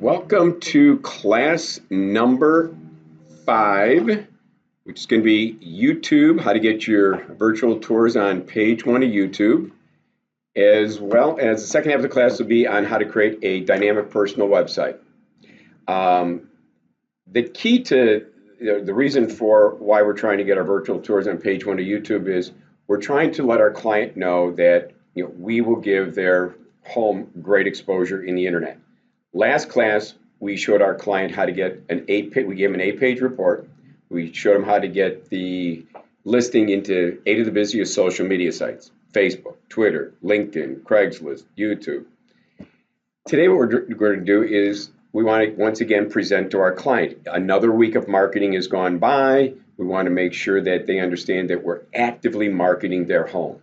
Welcome to class number 5, which is going to be YouTube, how to get your virtual tours on page 1 of YouTube, as well as the second half of the class will be on how to create a dynamic personal website. The key to the reason for why we're trying to get our virtual tours on page 1 of YouTube is we're trying to let our client know that we will give their home great exposure in the internet. Last class, we showed our client how to get we gave him an 8-page report. We showed him how to get the listing into 8 of the busiest social media sites: Facebook, Twitter, LinkedIn, Craigslist, YouTube. Today, what we're going to do is we want to once again present to our client. Another week of marketing has gone by. We want to make sure that they understand that we're actively marketing their home.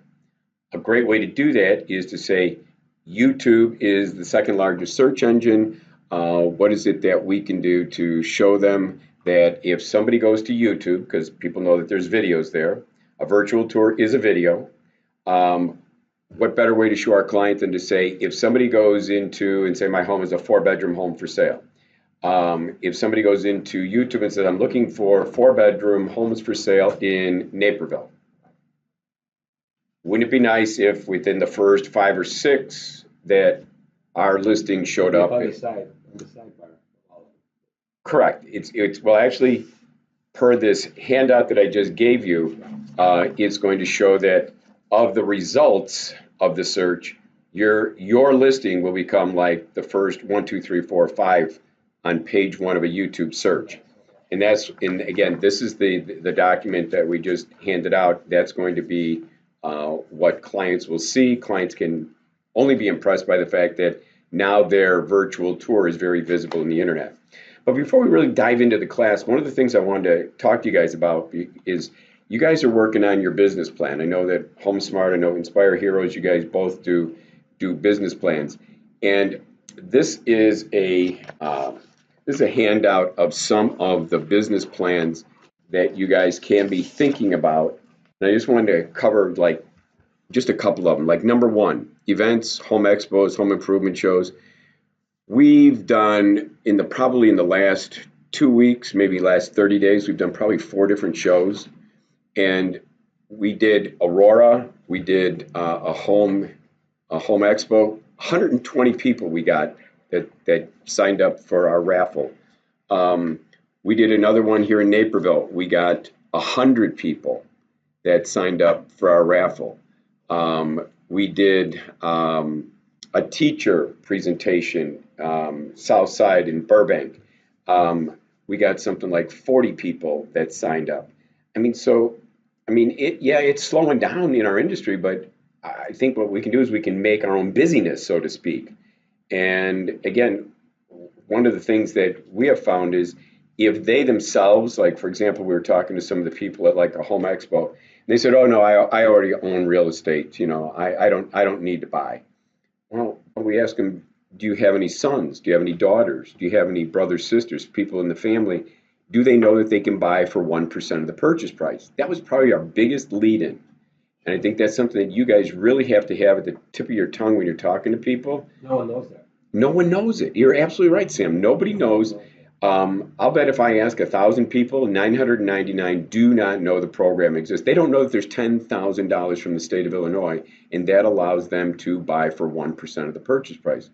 A great way to do that is to say, YouTube is the second largest search engine. What is it that we can do to show them that if somebody goes to YouTube, because people know that there's videos there, a virtual tour is a video. What better way to show our client than to say, if somebody goes into and say my home is a 4-bedroom home for sale. If somebody goes into YouTube and says, I'm looking for 4-bedroom homes for sale in Naperville. Wouldn't it be nice if within the first 5 or 6 that our listing showed up? On the sidebar. Correct. It's well, actually, per this handout that I just gave you, it's going to show that of the results of the search, your listing will become like the first 1, 2, 3, 4, 5 on page 1 of a YouTube search. And again, this is the document that we just handed out. That's going to be what clients will see. Clients can only be impressed by the fact that now their virtual tour is very visible in the internet. But before we really dive into the class, one of the things I wanted to talk to you guys about is you guys are working on your business plan. I know that HomeSmart, I know Inspire Heroes, you guys both do business plans. And this is a handout of some of the business plans that you guys can be thinking about. And I just wanted to cover like just a couple of them. Like number 1, events, home expos, home improvement shows. We've done probably in the last 2 weeks, maybe last 30 days, we've done probably 4 different shows. And we did Aurora, we did a home expo. 120 people we got that signed up for our raffle. We did another one here in Naperville. We got 100 people that signed up for our raffle. We did a teacher presentation, South Side in Burbank. We got something like 40 people that signed up. It's slowing down in our industry, but I think what we can do is we can make our own busyness, so to speak. And again, one of the things that we have found is if they themselves, like for example, we were talking to some of the people at like a home expo, and they said, "Oh no, I already own real estate. I don't need to buy." Well, we ask them, "Do you have any sons? Do you have any daughters? Do you have any brothers, sisters, people in the family? Do they know that they can buy for 1% of the purchase price?" That was probably our biggest lead-in. And I think that's something that you guys really have to have at the tip of your tongue when you're talking to people. No one knows that. No one knows it. You're absolutely right, Sam. Nobody knows. I'll bet if I ask 1,000 people, 999 do not know the program exists. They don't know that there's $10,000 from the state of Illinois, and that allows them to buy for 1% of the purchase price.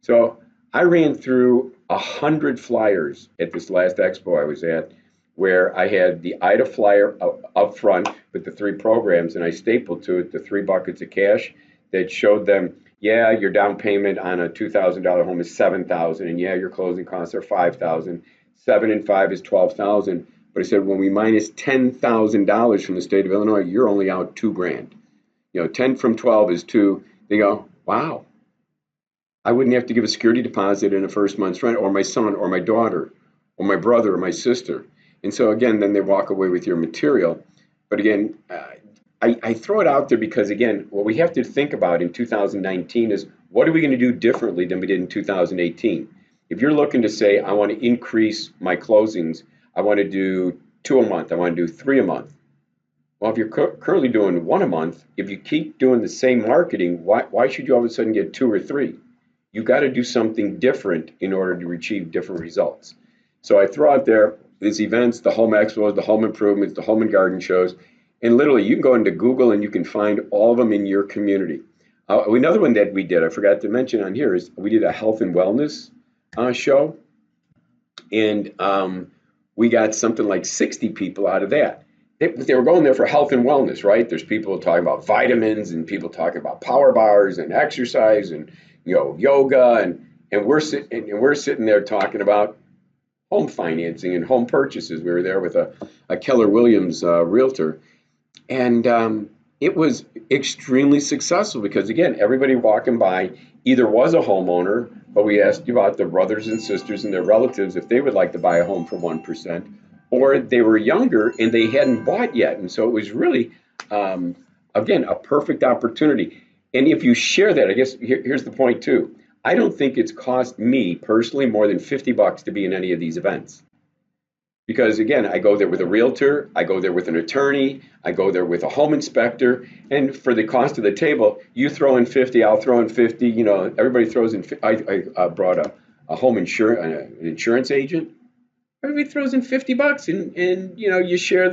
So I ran through 100 flyers at this last expo I was at, where I had the IDA flyer up front with the 3 programs, and I stapled to it the 3 buckets of cash that showed them, yeah, your down payment on a $2,000 home is $7,000, and yeah, your closing costs are $5,000. 7 and 5 is $12,000. But I said, when we minus $10,000 from the state of Illinois, you're only out $2,000. 10 from 12 is 2. They go, wow. I wouldn't have to give a security deposit in a first month's rent, or my son, or my daughter, or my brother, or my sister. And so again, then they walk away with your material. But again, I throw it out there because again, what we have to think about in 2019 is what are we going to do differently than we did in 2018? If you're looking to say, I want to increase my closings, I want to do 2 a month, I want to do 3 a month. Well, if you're currently doing 1 a month, if you keep doing the same marketing, why should you all of a sudden get 2 or 3? You got to do something different in order to achieve different results. So I throw out there these events, the home expos, the home improvements, the home and garden shows, and literally you can go into Google and you can find all of them in your community. Another one that we did, I forgot to mention on here, is we did a health and wellness show, and we got something like 60 people out of that. They were going there for health and wellness, right? There's people talking about vitamins and people talking about power bars and exercise and yoga, and we're sitting there talking about home financing and home purchases. We were there with a Keller Williams realtor, and it was extremely successful because, again, everybody walking by either was a homeowner, but we asked about their brothers and sisters and their relatives if they would like to buy a home for 1%, or they were younger and they hadn't bought yet. And so it was really, again, a perfect opportunity. And if you share that, I guess here's the point too. I don't think it's cost me personally more than $50 to be in any of these events. Because again, I go there with a realtor, I go there with an attorney, I go there with a home inspector, and for the cost of the table, you throw in 50, I'll throw in 50. Everybody throws in. I brought a home an insurance agent. Everybody throws in $50, and you share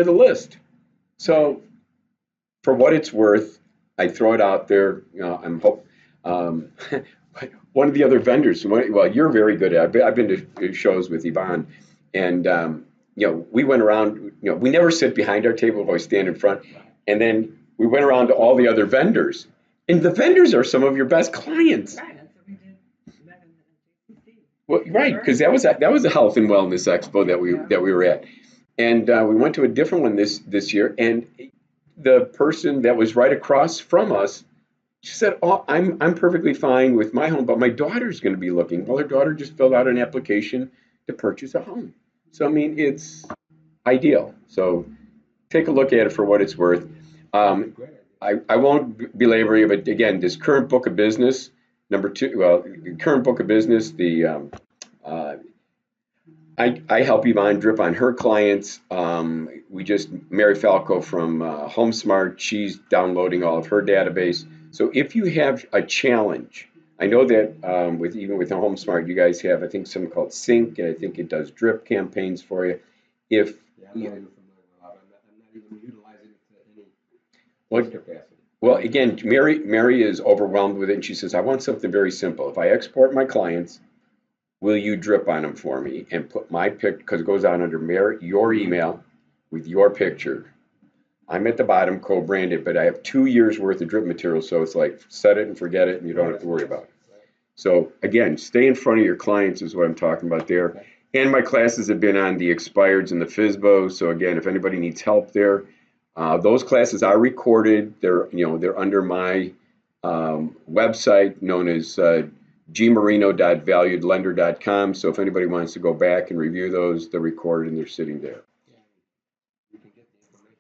the list. So for what it's worth, I throw it out there. I'm hope. Um, One of the other vendors, well, you're very good at it. I've been to shows with Yvonne, and we went around. We never sit behind our table; we always stand in front. And then we went around to all the other vendors, and the vendors are some of your best clients. Right, that's what we did back in JCC. Well, right, because that was a health and wellness expo that we were at, and we went to a different one this year, and the person that was right across from us, she said, "Oh, I'm perfectly fine with my home, but my daughter's going to be looking." Well, her daughter just filled out an application to purchase a home. So I mean, it's ideal. So take a look at it for what it's worth. Um, Great idea. I won't belabor you, but again, this current book of business, number two, well, current book of business, uh, I help Yvonne drip on her clients. Mary Falco from HomeSmart, she's downloading all of her database. So if you have a challenge, I know that even with the HomeSmart, you guys have, I think, something called Sync, and I think it does drip campaigns for you. If Yeah, I'm not even familiar with it. I'm not even utilizing it to any well, capacity. well, again, Mary is overwhelmed with it, and she says, "I want something very simple. If I export my clients, will you drip on them for me and put my pic, because it goes on under your email with your picture. I'm at the bottom, co-branded, but I have 2 years worth of drip material, so it's like set it and forget it, and you don't have to worry about it. So again, stay in front of your clients is what I'm talking about there. And my classes have been on the expireds and the FSBO. So again, if anybody needs help there, those classes are recorded. They're under my website known as gmarino.valuedlender.com. So if anybody wants to go back and review those, they're recorded and they're sitting there. You can get the information.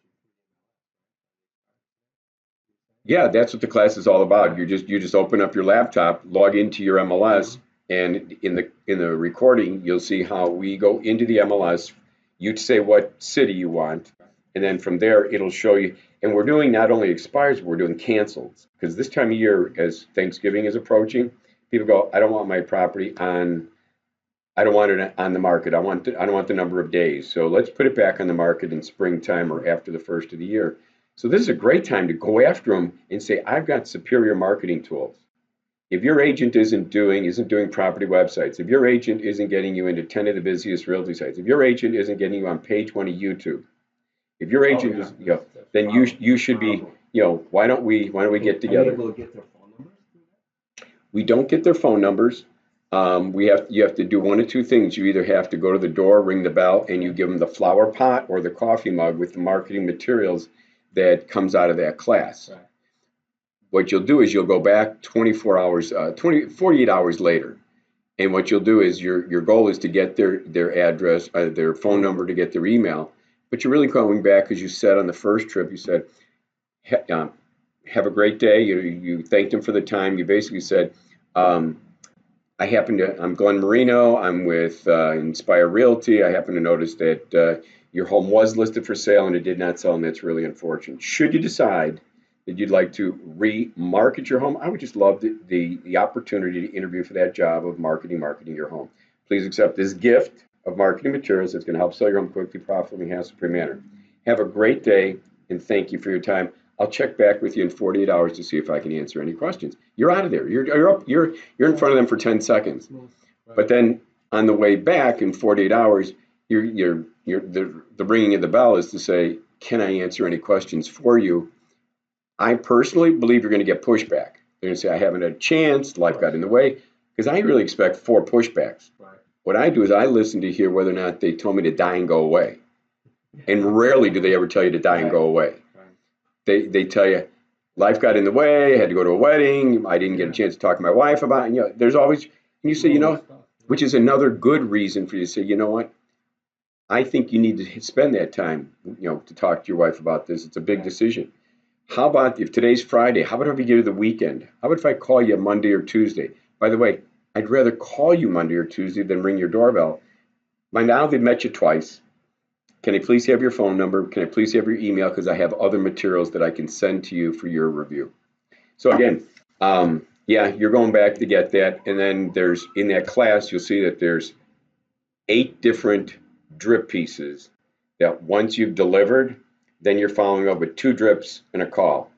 Yeah, that's what the class is all about. You just open up your laptop, log into your MLS, and in the recording, you'll see how we go into the MLS. You say what city you want, and then from there it'll show you. And we're doing not only expires, but we're doing cancels, because this time of year, as Thanksgiving is approaching, people go, I don't want my property on. I don't want it on the market. I don't want the number of days. So let's put it back on the market in springtime or after the first of the year. So this is a great time to go after them and say, I've got superior marketing tools. If your agent isn't doing property websites, if your agent isn't getting you into 10 of the busiest realty sites, if your agent isn't getting you on page 1 of YouTube, if your agent is, then you should be, why don't we get Are together? you able to get their phone numbers through that? We don't get their phone numbers. You have to do one of two things. You either have to go to the door, ring the bell, and you give them the flower pot or the coffee mug with the marketing materials that comes out of that class. Right. What you'll do is you'll go back 48 hours later. And what you'll do is your goal is to get their address, their phone number, to get their email. But you're really going back, because you said on the first trip, you said, have a great day. You thanked them for the time. You basically said, I'm Glen Marino. I'm with Inspire Realty. I happen to notice that your home was listed for sale and it did not sell, and that's really unfortunate. Should you decide that you'd like to remarket your home, I would just love the opportunity to interview for that job of marketing your home. Please accept this gift of marketing materials that's going to help sell your home quickly, profitably, hassle-free manner. Have a great day, and thank you for your time. I'll check back with you in 48 hours to see if I can answer any questions. You're out of there. You're in front of them for 10 seconds. But then on the way back in 48 hours, the ringing of the bell is to say, can I answer any questions for you? I personally believe you're going to get pushback. They're going to say, I haven't had a chance, life got in the way, because I really expect 4 pushbacks. Right. What I do is I listen to hear whether or not they told me to die and go away. And rarely do they ever tell you to die and go away. They tell you, life got in the way, I had to go to a wedding, I didn't get a chance to talk to my wife about it. There's always, and you say, which is another good reason for you to say, you know what, I think you need to spend that time, to talk to your wife about this. It's a big decision. How about if today's Friday, how about if we get to the weekend? How about if I call you Monday or Tuesday? By the way, I'd rather call you Monday or Tuesday than ring your doorbell. By now, they've met you twice. Can I please have your phone number? Can I please have your email? Because I have other materials that I can send to you for your review. So again, yeah, you're going back to get that. And then in that class, you'll see that there's 8 different drip pieces that once you've delivered, then you're following up with 2 drips and a call.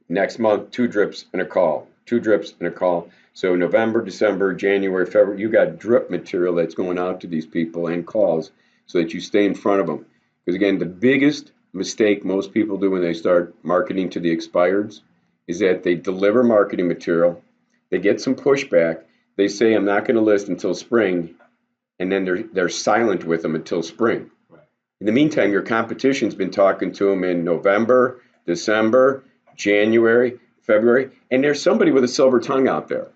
Next month, 2 drips and a call, 2 drips and a call. So November, December, January, February, you got drip material that's going out to these people and calls so that you stay in front of them. Because again, the biggest mistake most people do when they start marketing to the expireds is that they deliver marketing material, they get some pushback, they say, I'm not going to list until spring, and then they're silent with them until spring. Right. In the meantime, your competition's been talking to them in November, December, January, February, and there's somebody with a silver tongue out there.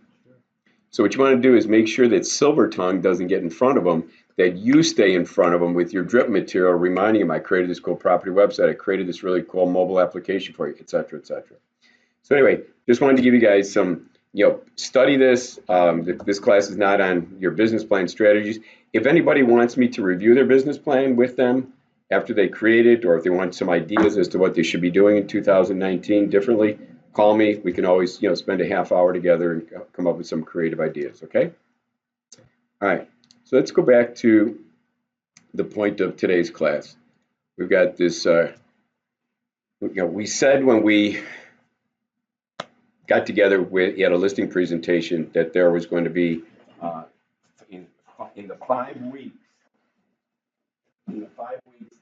So what you want to do is make sure that silver tongue doesn't get in front of them, that you stay in front of them with your drip material, reminding them, I created this cool property website, I created this really cool mobile application for you, et cetera, et cetera. So anyway, just wanted to give you guys some, study this. This class is not on your business plan strategies. If anybody wants me to review their business plan with them after they create it, or if they want some ideas as to what they should be doing in 2019 differently, call me. We can always, spend a half hour together and come up with some creative ideas, okay? All right, so let's go back to the point of today's class. We've got this, we said when we got together at a listing presentation that there was going to be, in the 5 weeks,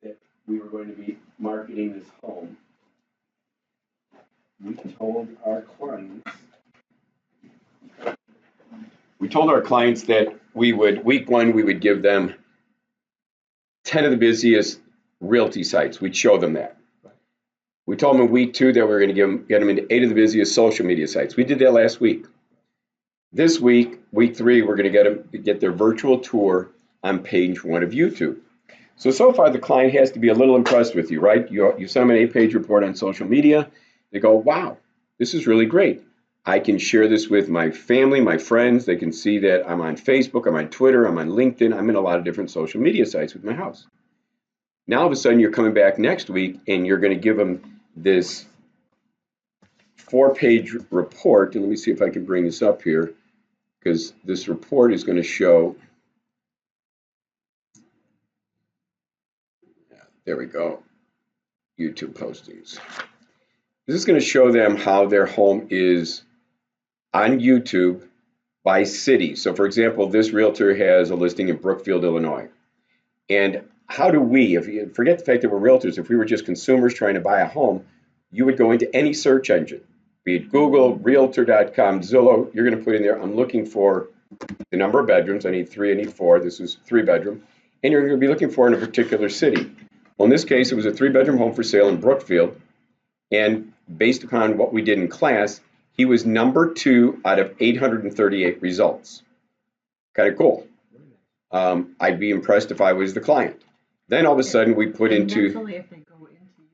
that we were going to be marketing this home, we told our clients that week 1, we would give them 10 of the busiest realty sites. We'd show them that. We told them in week 2 that we were going to get them into 8 of the busiest social media sites. We did that last week. This week, week 3, we're going to get their virtual tour on page 1 of YouTube. So far, the client has to be a little impressed with you, right? You send them an 8-page report on social media. They go, wow, this is really great. I can share this with my family, my friends. They can see that I'm on Facebook, I'm on Twitter, I'm on LinkedIn. I'm in a lot of different social media sites with my house. Now, all of a sudden, you're coming back next week, and you're going to give them this 4-page report. And let me see if I can bring this up here, because this report is going to show. There we go. YouTube postings. This is going to show them how their home is on YouTube by city. So for example, this realtor has a listing in Brookfield, Illinois. And how do we, if you forget the fact that we're realtors, if we were just consumers trying to buy a home, you would go into any search engine, be it Google, Realtor.com, Zillow, you're going to put in there, I'm looking for the number of bedrooms. I need 3, I need 4. This is 3-bedroom. And you're going to be looking for in a particular city. Well, in this case, it was a 3-bedroom home for sale in Brookfield. And based upon what we did in class, he was number 2 out of 838 results. Kind of cool. I'd be impressed if I was the client. Then all of a sudden we put into. That's only if they go into YouTube.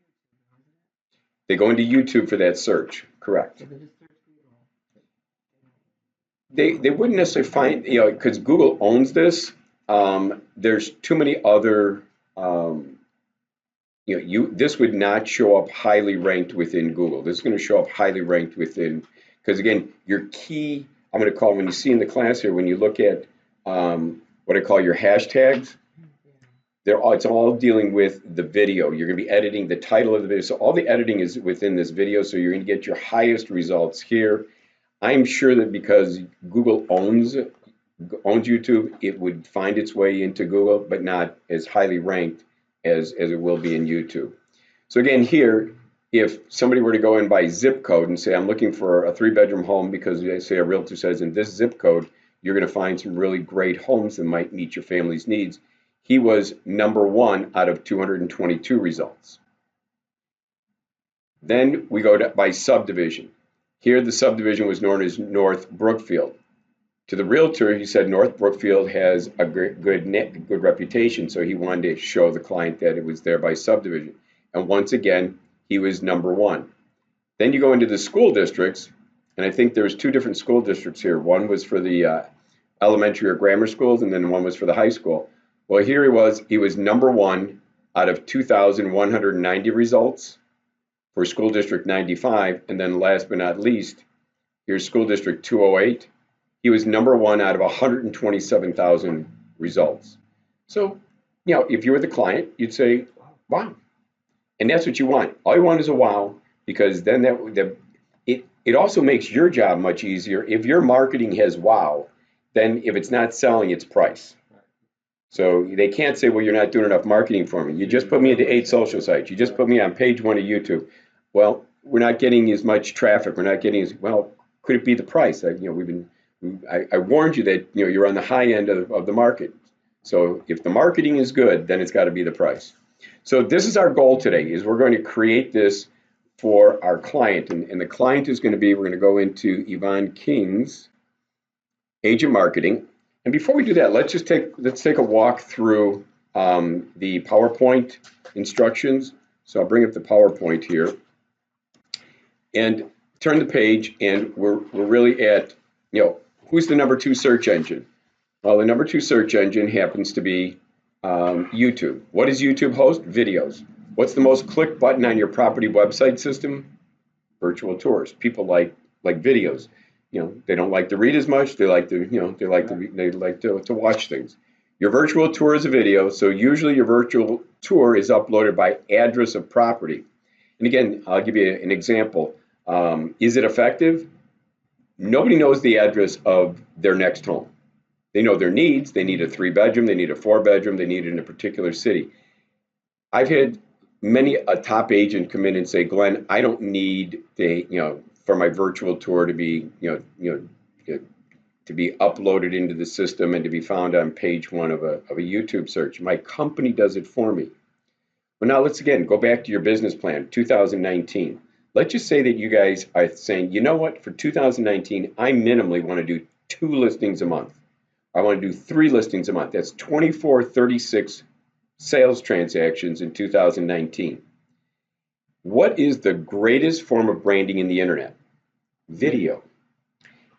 They go into YouTube for that search. Correct. So they just search Google. They wouldn't necessarily find, because Google owns this. There's too many other this would not show up highly ranked within Google. This is going to show up highly ranked within, because again, your key, I'm going to call, when you see in the class here, when you look at what I call your hashtags, it's all dealing with the video. You're going to be editing the title of the video. So all the editing is within this video. So you're going to get your highest results here. I'm sure that because Google owns YouTube, it would find its way into Google, but not as highly ranked as it will be in YouTube. So again, here, if somebody were to go in by zip code and say, I'm looking for a 3-bedroom home because they say a realtor says in this zip code, you're going to find some really great homes that might meet your family's needs. He was #1 out of 222 results. Then we go by subdivision. Here, the subdivision was known as North Brookfield. To the realtor, he said North Brookfield has a good reputation, so he wanted to show the client that it was there by subdivision. And once again, he was #1. Then you go into the school districts, and I think there's 2 different school districts here. One was for the elementary or grammar schools, and then one was for the high school. Well, here he was #1 out of 2,190 results for School District 95, and then last but not least, here's School District 208. He was #1 out of 127,000 results. So, if you were the client, you'd say, wow. And that's what you want. All you want is a wow, because then it also makes your job much easier. If your marketing has wow, then if it's not selling, it's price. So they can't say, well, you're not doing enough marketing for me. You just put me into 8 social sites. You just put me on page 1 of YouTube. Well, we're not getting as much traffic. We're not getting as well. Could it be the price? I warned you that you're on the high end of the market. So if the marketing is good, then it's got to be the price. So this is our goal today. Is we're going to create this for our client, and the client is going to be. We're going to go into Yvonne King's Agent Marketing. And before we do that, let's take a walk through the PowerPoint instructions. So I'll bring up the PowerPoint here and turn the page, and we're really at, who's the #2 search engine? Well, the #2 search engine happens to be YouTube. What does YouTube host? Videos. What's the most clicked button on your property website system? Virtual tours. People like videos. They don't like to read as much. They like to watch things. Your virtual tour is a video, so usually your virtual tour is uploaded by address of property. And again, I'll give you an example. Is it effective? Nobody knows the address of their next home. They know their needs. They need a 3-bedroom. They need a 4-bedroom. They need it in a particular city. I've had a top agent come in and say, Glenn, I don't need for my virtual tour to be, to be uploaded into the system and to be found on page 1 of a YouTube search. My company does it for me. Well, now let's again go back to your business plan, 2019. Let's just say that you guys are saying, you know what, for 2019, I minimally want to do 2 listings a month. I want to do 3 listings a month. That's 36 sales transactions in 2019. What is the greatest form of branding in the internet? Video.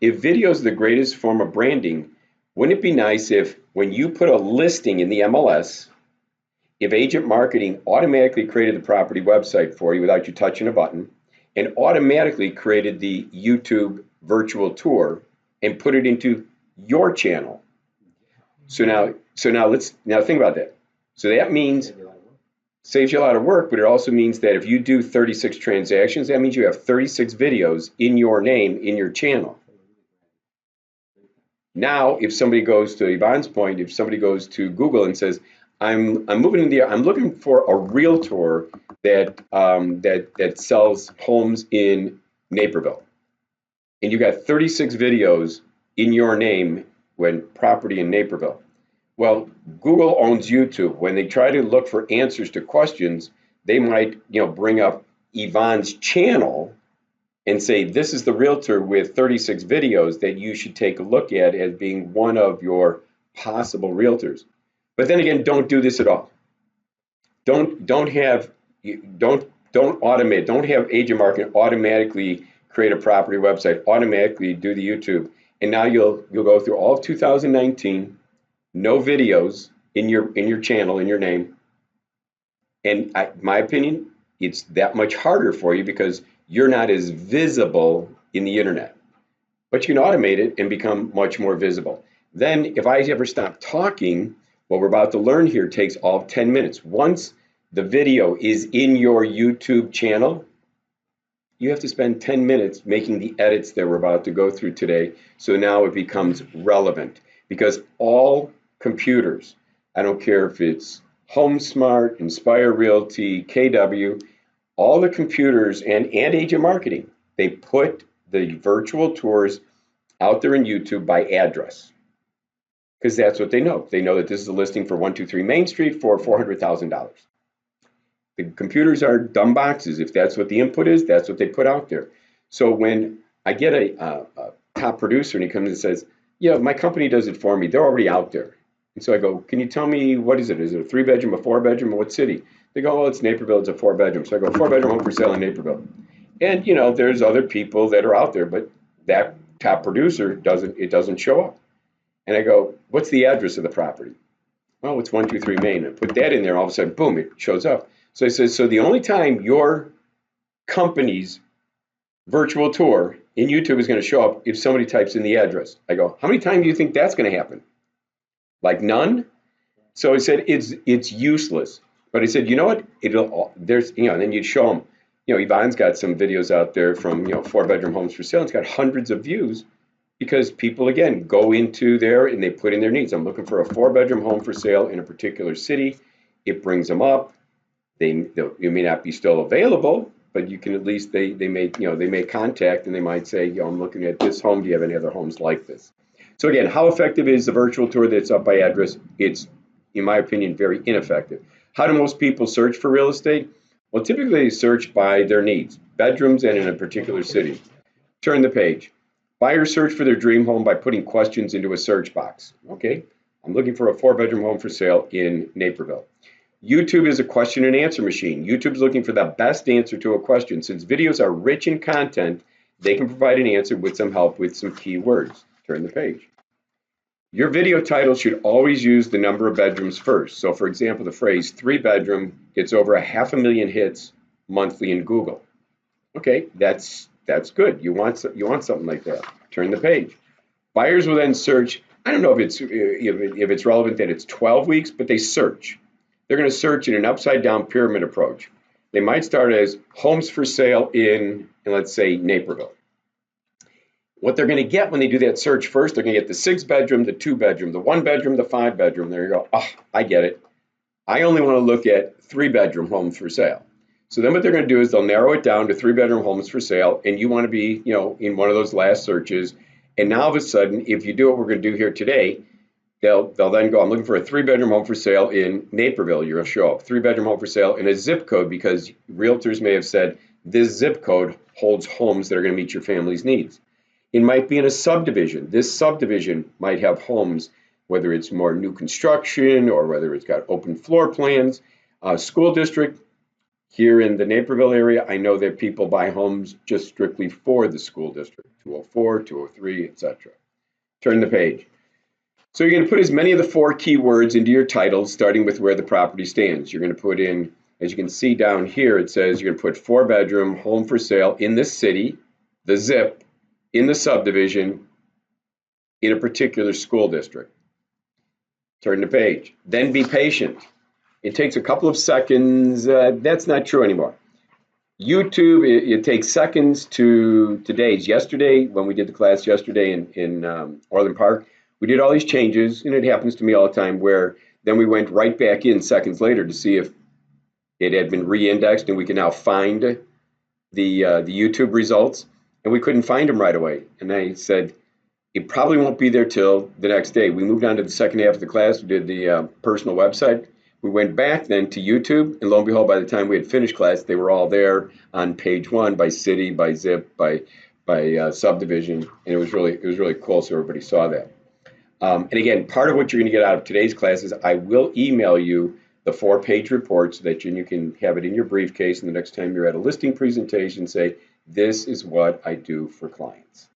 If video is the greatest form of branding, wouldn't it be nice if when you put a listing in the MLS, if agent marketing automatically created the property website for you without you touching a button and automatically created the YouTube virtual tour and put it into your channel? So now think about that. So that means saves you a lot of work, but it also means that if you do 36 transactions, that means you have 36 videos in your name in your channel. Now, if somebody goes to Yvonne's point, if somebody goes to Google and says, I'm looking for a realtor that sells homes in Naperville, and you got 36 videos in your name when property in Naperville. Well, Google owns YouTube. When they try to look for answers to questions, they might, bring up Yvonne's channel and say, this is the realtor with 36 videos that you should take a look at as being one of your possible realtors. But then again, don't do this at all. Don't automate. Don't have agent marketing automatically create a property website, automatically do the YouTube, and now you'll go through all of 2019. No videos in your channel, in your name, And my opinion, it's that much harder for you because you're not as visible in the internet. But you can automate it and become much more visible. Then if I ever stop talking, what we're about to learn here takes all 10 minutes. Once the video is in your YouTube channel, you have to spend 10 minutes making the edits that we're about to go through today. So now it becomes relevant because all computers, I don't care if it's HomeSmart, Inspire Realty, KW, all the computers and agent marketing, they put the virtual tours out there in YouTube by address because that's what they know. They know that this is a listing for 123 Main Street for $400,000. The computers are dumb boxes. If that's what the input is, that's what they put out there. So when I get a top producer and he comes and says, yeah, my company does it for me, they're already out there. And so I go, can you tell me, what is it? Is it a 3-bedroom, a 4-bedroom, or what city? They go, well, it's Naperville, it's a 4-bedroom. So I go, 4-bedroom home for sale in Naperville. And there's other people that are out there, but that top producer doesn't show up. And I go, what's the address of the property? Well, it's 123 Main. I put that in there, all of a sudden, boom, it shows up. So I said, so the only time your company's virtual tour in YouTube is going to show up if somebody types in the address. I go, how many times do you think that's going to happen? Like none? So I said, it's useless. But I said, you know what? And then you'd show them. Yvonne's got some videos out there from 4-bedroom homes for sale. It's got hundreds of views because people, again, go into there and they put in their needs. I'm looking for a 4-bedroom home for sale in a particular city. It brings them up. You may not be still available, but you can at least they may contact and they might say, I'm looking at this home. Do you have any other homes like this? So again, how effective is the virtual tour that's up by address? It's, in my opinion, very ineffective. How do most people search for real estate? Well, typically they search by their needs, bedrooms and in a particular city. Turn the page. Buyers search for their dream home by putting questions into a search box. Okay, I'm looking for a 4-bedroom home for sale in Naperville. YouTube is a question and answer machine. YouTube's looking for the best answer to a question. Since videos are rich in content, they can provide an answer with some help with some keywords. Turn the page. Your video title should always use the number of bedrooms first. So for example, the phrase 3-bedroom gets over 500,000 hits monthly in Google. Okay, that's good. You want something like that. Turn the page. Buyers will then search. I don't know if it's relevant that it's 12 weeks, but they search. They're going to search in an upside down pyramid approach. They might start as homes for sale in let's say Naperville. What they're going to get when they do that search first, they're going to get the 6-bedroom, the 2-bedroom, the 1-bedroom, the 5-bedroom. There you go. Oh, I get it. I only want to look at 3-bedroom homes for sale. So then what they're going to do is they'll narrow it down to 3-bedroom homes for sale, and you want to be, in one of those last searches. And now all of a sudden, if you do what we're going to do here today, they'll then go, I'm looking for a 3-bedroom home for sale in Naperville. You're going to show up 3-bedroom home for sale in a zip code because realtors may have said this zip code holds homes that are going to meet your family's needs. It might be in a subdivision. This subdivision might have homes, whether it's more new construction or whether it's got open floor plans. School district here in the Naperville area, I know that people buy homes just strictly for the school district, 204, 203, etc. Turn the page. So you're going to put as many of the 4 keywords into your title, starting with where the property stands. You're going to put in, as you can see down here, it says you're going to put 4-bedroom home for sale in this city, the zip, in the subdivision, in a particular school district. Turn the page. Then be patient. It takes a couple of seconds. That's not true anymore. YouTube, it takes seconds to days. Yesterday, when we did the class yesterday in Orland Park, we did all these changes, and it happens to me all the time, where then we went right back in seconds later to see if it had been re-indexed, and we can now find the YouTube results. And we couldn't find them right away. And I said, it probably won't be there till the next day. We moved on to the second half of the class. We did the personal website. We went back then to YouTube, and lo and behold, by the time we had finished class, they were all there on page 1 by city, by zip, by subdivision, and it was really cool. So everybody saw that. And again, part of what you're going to get out of today's class is I will email you the 4-page report so that you can have it in your briefcase, and the next time you're at a listing presentation, say, this is what I do for clients.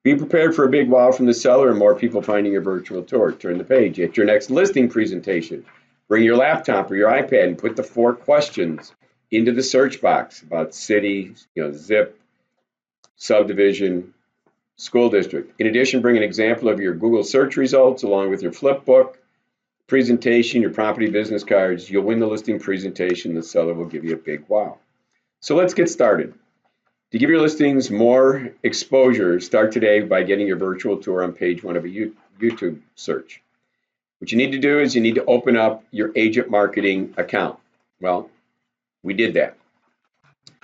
Be prepared for a big wow from the seller and more people finding your virtual tour. Turn the page. At your next listing presentation, Bring your laptop or your iPad and put the 4 questions into the search box about city, zip, subdivision, school district. In addition, bring an example of your Google search results along with your flip book, presentation, your property business cards. You'll win the listing presentation. The seller will give you a big wow. So let's get started. To give your listings more exposure, start today by getting your virtual tour on page 1 of a YouTube search. What you need to do is you need to open up your agent marketing account. Well, we did that.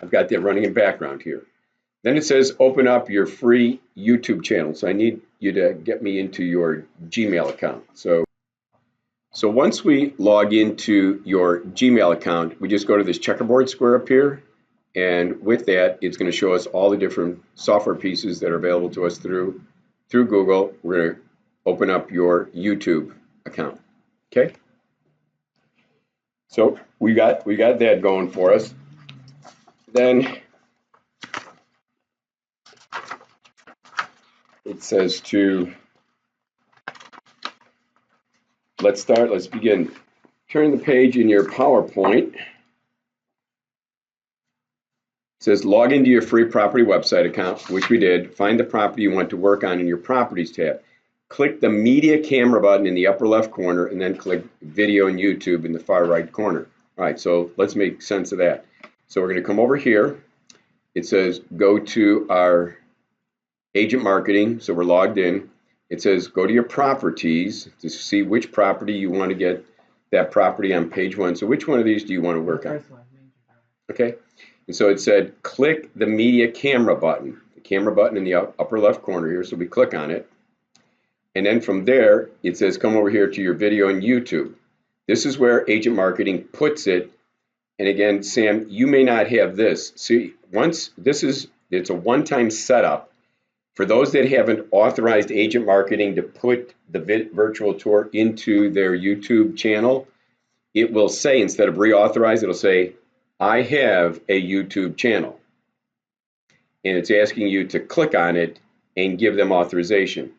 I've got that running in background here. Then it says open up your free YouTube channel. So I need you to get me into your Gmail account. So once we log into your Gmail account, we just go to this checkerboard square up here. And with that, it's going to show us all the different software pieces that are available to us through Google. We're going to open up your YouTube account. Okay. So we got that going for us. Then it says let's begin. Turn the page in your PowerPoint. It says log into your free property website account, which we did. Find the property you want to work on in your properties tab. Click the media camera button in the upper left corner and then click video and YouTube in the far right corner. All right, so let's make sense of that. So we're going to come over here. It says go to our agent marketing. So we're logged in. It says go to your properties to see which property you want to get that property on page 1. So which one of these do you want to work on? Okay. And so it said click the media camera button, the camera button in the upper left corner here. So we click on it. And then from there, it says come over here to your video and YouTube. This is where agent marketing puts it. And again, Sam, you may not have this. See, it's a one-time setup. For those that haven't authorized agent marketing to put the virtual tour into their YouTube channel, it will say, instead of reauthorize, it'll say, I have a YouTube channel. And it's asking you to click on it and give them authorization.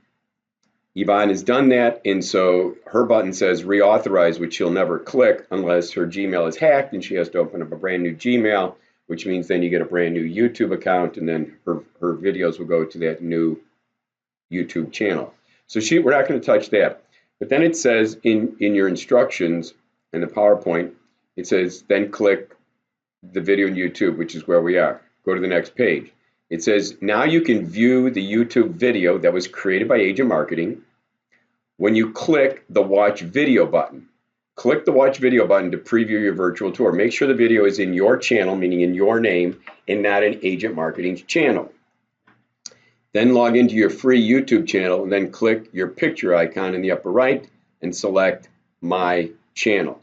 Yvonne has done that, and so her button says reauthorize, which she'll never click unless her Gmail is hacked and she has to open up a brand new Gmail, which means then you get a brand new YouTube account, and then her videos will go to that new YouTube channel. So we're not going to touch that. But then it says in your instructions in the PowerPoint, it says then click the video on YouTube, which is where we are. Go to the next page. It says now you can view the YouTube video that was created by agent marketing when you click the watch video button. Click the watch video button to preview your virtual tour. Make sure the video is in your channel, meaning in your name, and not in agent marketing's channel. Then log into your free YouTube channel and then click your picture icon in the upper right and select my channel.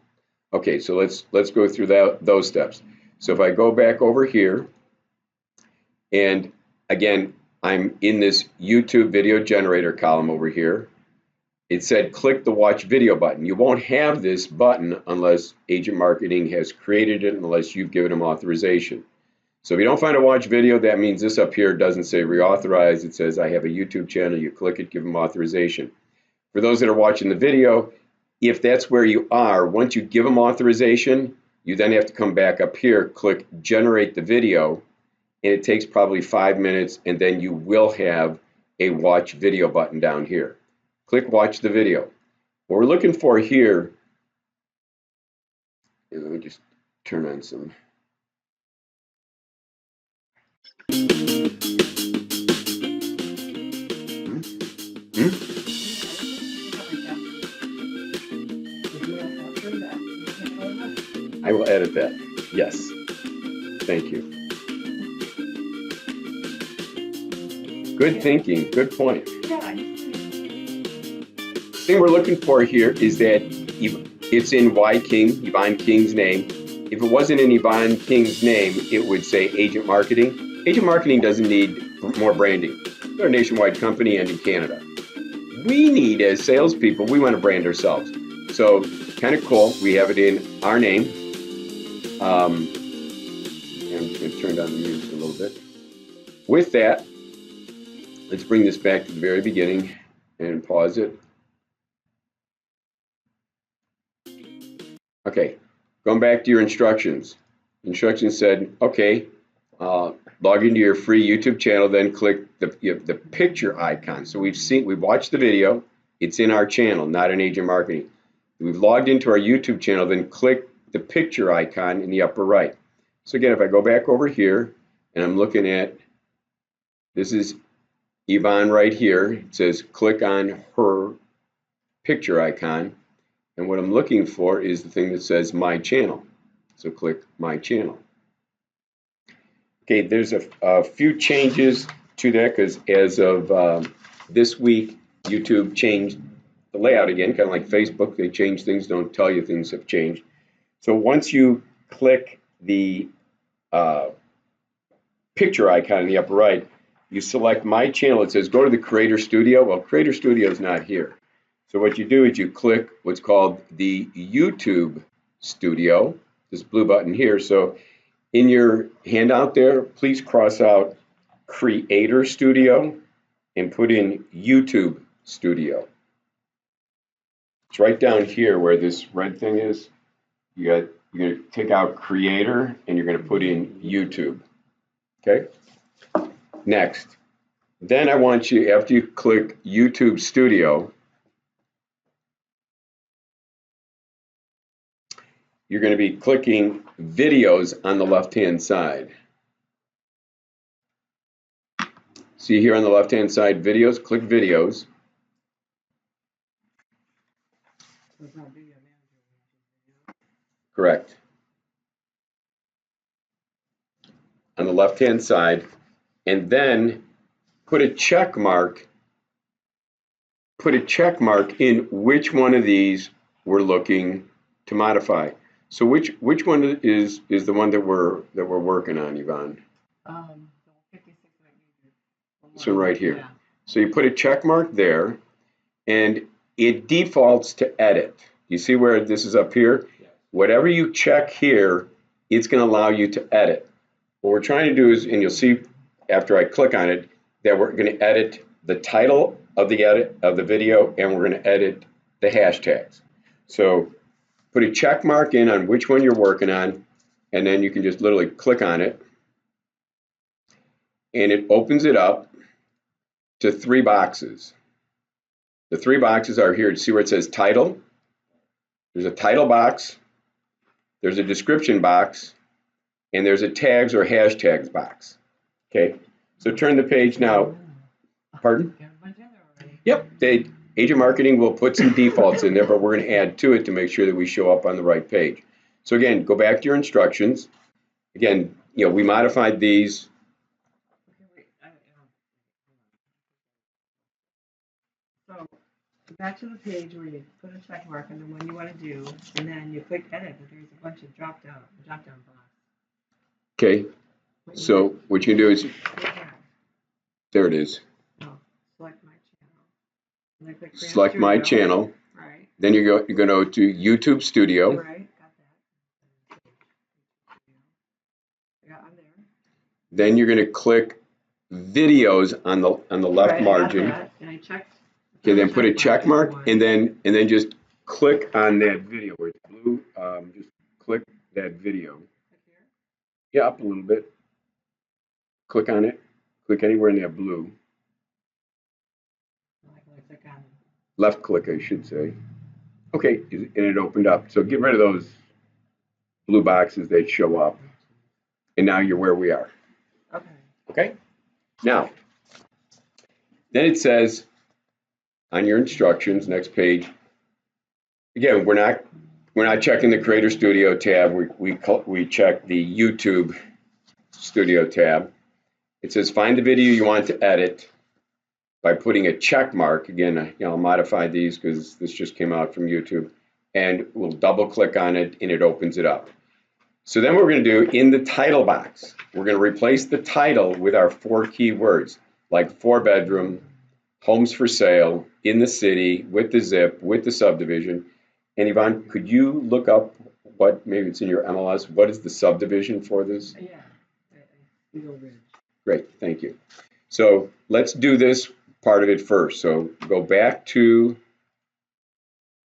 Okay, so let's go through those steps. So if I go back over here, and again, I'm in this YouTube video generator column over here. It said click the watch video button. You won't have this button unless agent marketing has created it, unless you've given them authorization. So if you don't find a watch video, that means this up here doesn't say reauthorize. It says I have a YouTube channel. You click it, give them authorization. For those that are watching the video, if that's where you are, once you give them authorization, you then have to come back up here, click generate the video, and it takes probably 5 minutes, and then you will have a watch video button down here. Click watch the video. What we're looking for here, let me just turn on some. I will edit that. Yes. Thank you. Good thinking. Good point. The thing we're looking for here is that it's in Yvonne King's name. If it wasn't in Yvonne King's name, it would say Agent Marketing. Agent Marketing doesn't need more branding. They're a nationwide company and in Canada. We need, as salespeople, we want to brand ourselves. So kind of cool. We have it in our name. I'm just going to turn down the music a little bit. With that, let's bring this back to the very beginning and pause it. Okay, going back to your instructions. Instructions said, okay, log into your free YouTube channel, then click the picture icon. So we've watched the video. It's in our channel, not in Agent Marketing. We've logged into our YouTube channel, then click the picture icon in the upper right. So again, if I go back over here and I'm looking at, this is Yvonne right here. It says click on her picture icon. And what I'm looking for is the thing that says My Channel. So click My Channel. Okay, there's a few changes to that because as of this week, YouTube changed the layout again, kind of like Facebook. They change things, don't tell you things have changed. So once you click the picture icon in the upper right, you select My Channel. It says go to the Creator Studio. Well, Creator Studio is not here. So what you do is you click what's called the YouTube Studio, this blue button here. So in your handout there, please cross out Creator Studio and put in YouTube Studio. It's right down here where this red thing is. You're going to take out Creator and you're going to put in YouTube. Okay? Next. Then I want you, after you click YouTube Studio, you're going to be clicking videos on the left-hand side. See here on the left-hand side, videos, click videos. It's not video manager. Correct. On the left-hand side, and then put a check mark in which one of these we're looking to modify. So which one is the one that we're working on, Yvonne? The 56 that you did. This one right here. Yeah. So you put a check mark there, and it defaults to edit. You see where this is up here? Yes. Whatever you check here, it's going to allow you to edit. What we're trying to do is, and you'll see after I click on it, that we're going to edit the title of the video, and we're going to edit the hashtags. So put a check mark in on which one you're working on, and then you can just literally click on it, and it opens it up to 3 boxes. The 3 boxes are here. See where it says title? There's a title box, there's a description box, and there's a tags or hashtags box. Okay, so turn the page now. Pardon? Yep, Agent Marketing will put some defaults in there, but we're going to add to it to make sure that we show up on the right page. So again, go back to your instructions. Again, we modified these. So back to the page where you put a check mark on the one you want to do, and then you click edit, but there's a bunch of drop down box. Okay, so what you can do is, there it is. Oh, select my channel. And then click Create Select My Studio. Channel. Right. Then you're going to go to YouTube Studio. Right. Got that. Yeah, I'm there. Then you're going to click Videos on the left Right, margin. I got that, and I checked. Okay, then put a check mark, one. and then just click on that video where it's blue. Just click that video. Yeah, up a little bit. Click on it. Click anywhere in that blue. Click on it. Left click, I should say. Okay, and it opened up. So get rid of those blue boxes that show up. And now you're where we are. Okay. Okay? Now, then it says on your instructions, next page, again, we're not checking the Creator Studio tab. We check the YouTube Studio tab. It says find the video you want to edit by putting a check mark. Again, I'll modify these because this just came out from YouTube, and we'll double click on it and it opens it up. So then what we're going to do in the title box, we're going to replace the title with our 4 keywords like 4-bedroom, homes for sale, in the city, with the zip, with the subdivision. And Yvonne, could you look up what, maybe it's in your MLS, what is the subdivision for this? Yeah. Eagle Ridge. Great, thank you. So let's do this part of it first. So go back to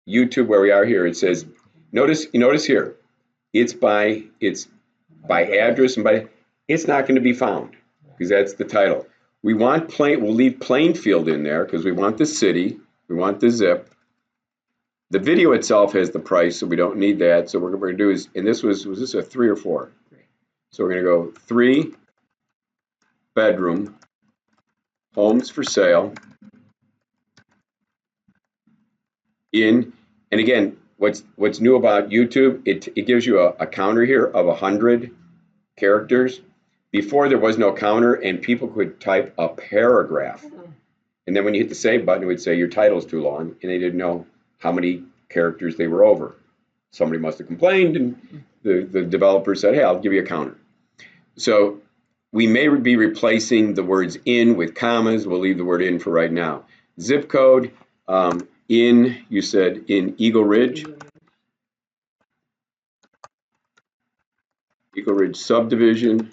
YouTube where we are here. It says notice here, it's by address and it's not going to be found because that's the title. We'll leave Plainfield in there because we want the city, we want the zip. The video itself has the price, so we don't need that. So what we're going to do is, and this was this a 3 or 4? 3. So we're going to go 3 bedroom homes for sale and again, what's new about YouTube, it gives you a counter here of 100 characters. Before there was no counter and people could type a paragraph. And then when you hit the save button, it would say your title's too long and they didn't know how many characters they were over. Somebody must have complained and the developer said, hey, I'll give you a counter. So we may be replacing the words in with commas. We'll leave the word in for right now. Zip code, you said in Eagle Ridge. Eagle Ridge subdivision.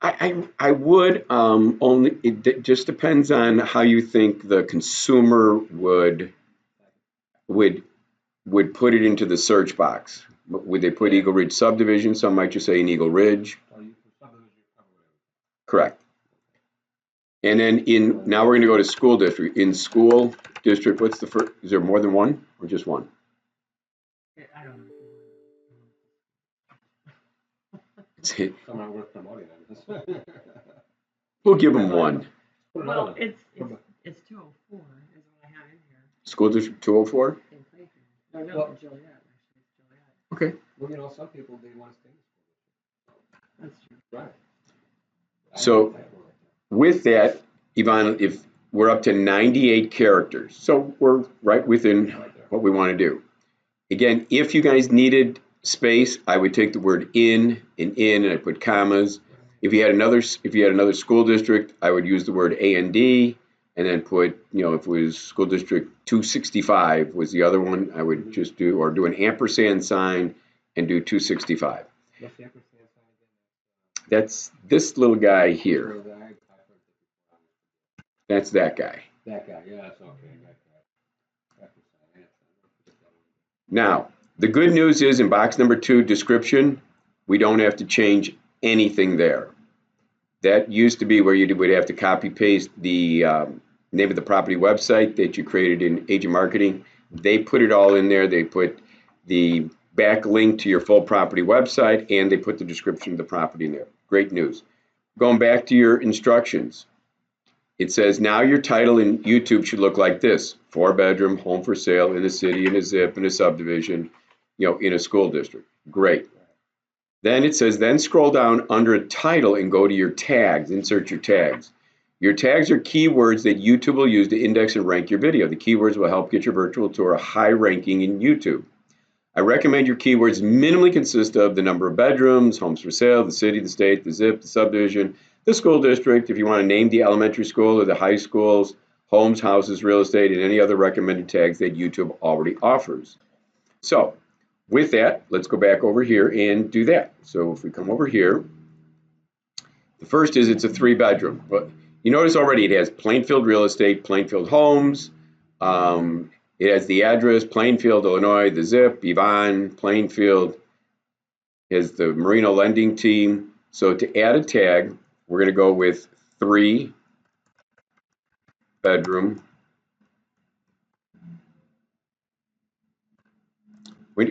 I would only, it just depends on how you think the consumer would put it into the search box. Would they put Eagle Ridge subdivision? Some might just say in Eagle Ridge. Correct. And then now we're going to go to school district. In school district, what's the first? Is there more than one or just one? I don't know. We'll give them one. Well, it's 204 is what I have in here. School district 204? No, Joliet. Actually, it's Joliet. Okay. Well, some people, they want to stay in school. That's true. Right. So with that, Yvonne, if we're up to 98 characters, so we're right within what we want to do. Again, if you guys needed space, I would take the word in and I put commas. If you had another school district, I would use the word A&D and then put, if it was school district 265 was the other one, I would just do an ampersand sign and do 265. What's the ampersand sign again? That's this little guy here. That's that guy. That guy, yeah, that's okay. That guy. Now, the good news is in box number 2, description, we don't have to change anything there. That used to be where you would have to copy paste the name of the property website that you created in Agent Marketing. They put it all in there. They put the backlink to your full property website and they put the description of the property in there. Great news. Going back to your instructions, it says now your title in YouTube should look like this: 4-bedroom home for sale in a city, in a zip, in a subdivision, in a school district. Great. Then it says, then scroll down under a title and go to your tags, insert your tags. Your tags are keywords that YouTube will use to index and rank your video. The keywords will help get your virtual tour a high ranking in YouTube. I recommend your keywords minimally consist of the number of bedrooms, homes for sale, the city, the state, the zip, the subdivision, the school district, if you want to name the elementary school or the high schools, homes, houses, real estate, and any other recommended tags that YouTube already offers. So, with that, let's go back over here and do that. So if we come over here, the first is it's a 3-bedroom. But you notice already it has Plainfield Real Estate, Plainfield Homes. It has the address, Plainfield, Illinois, the zip, Yvonne, Plainfield. Has the Marino Lending Team. So to add a tag, we're going to go with 3-bedroom.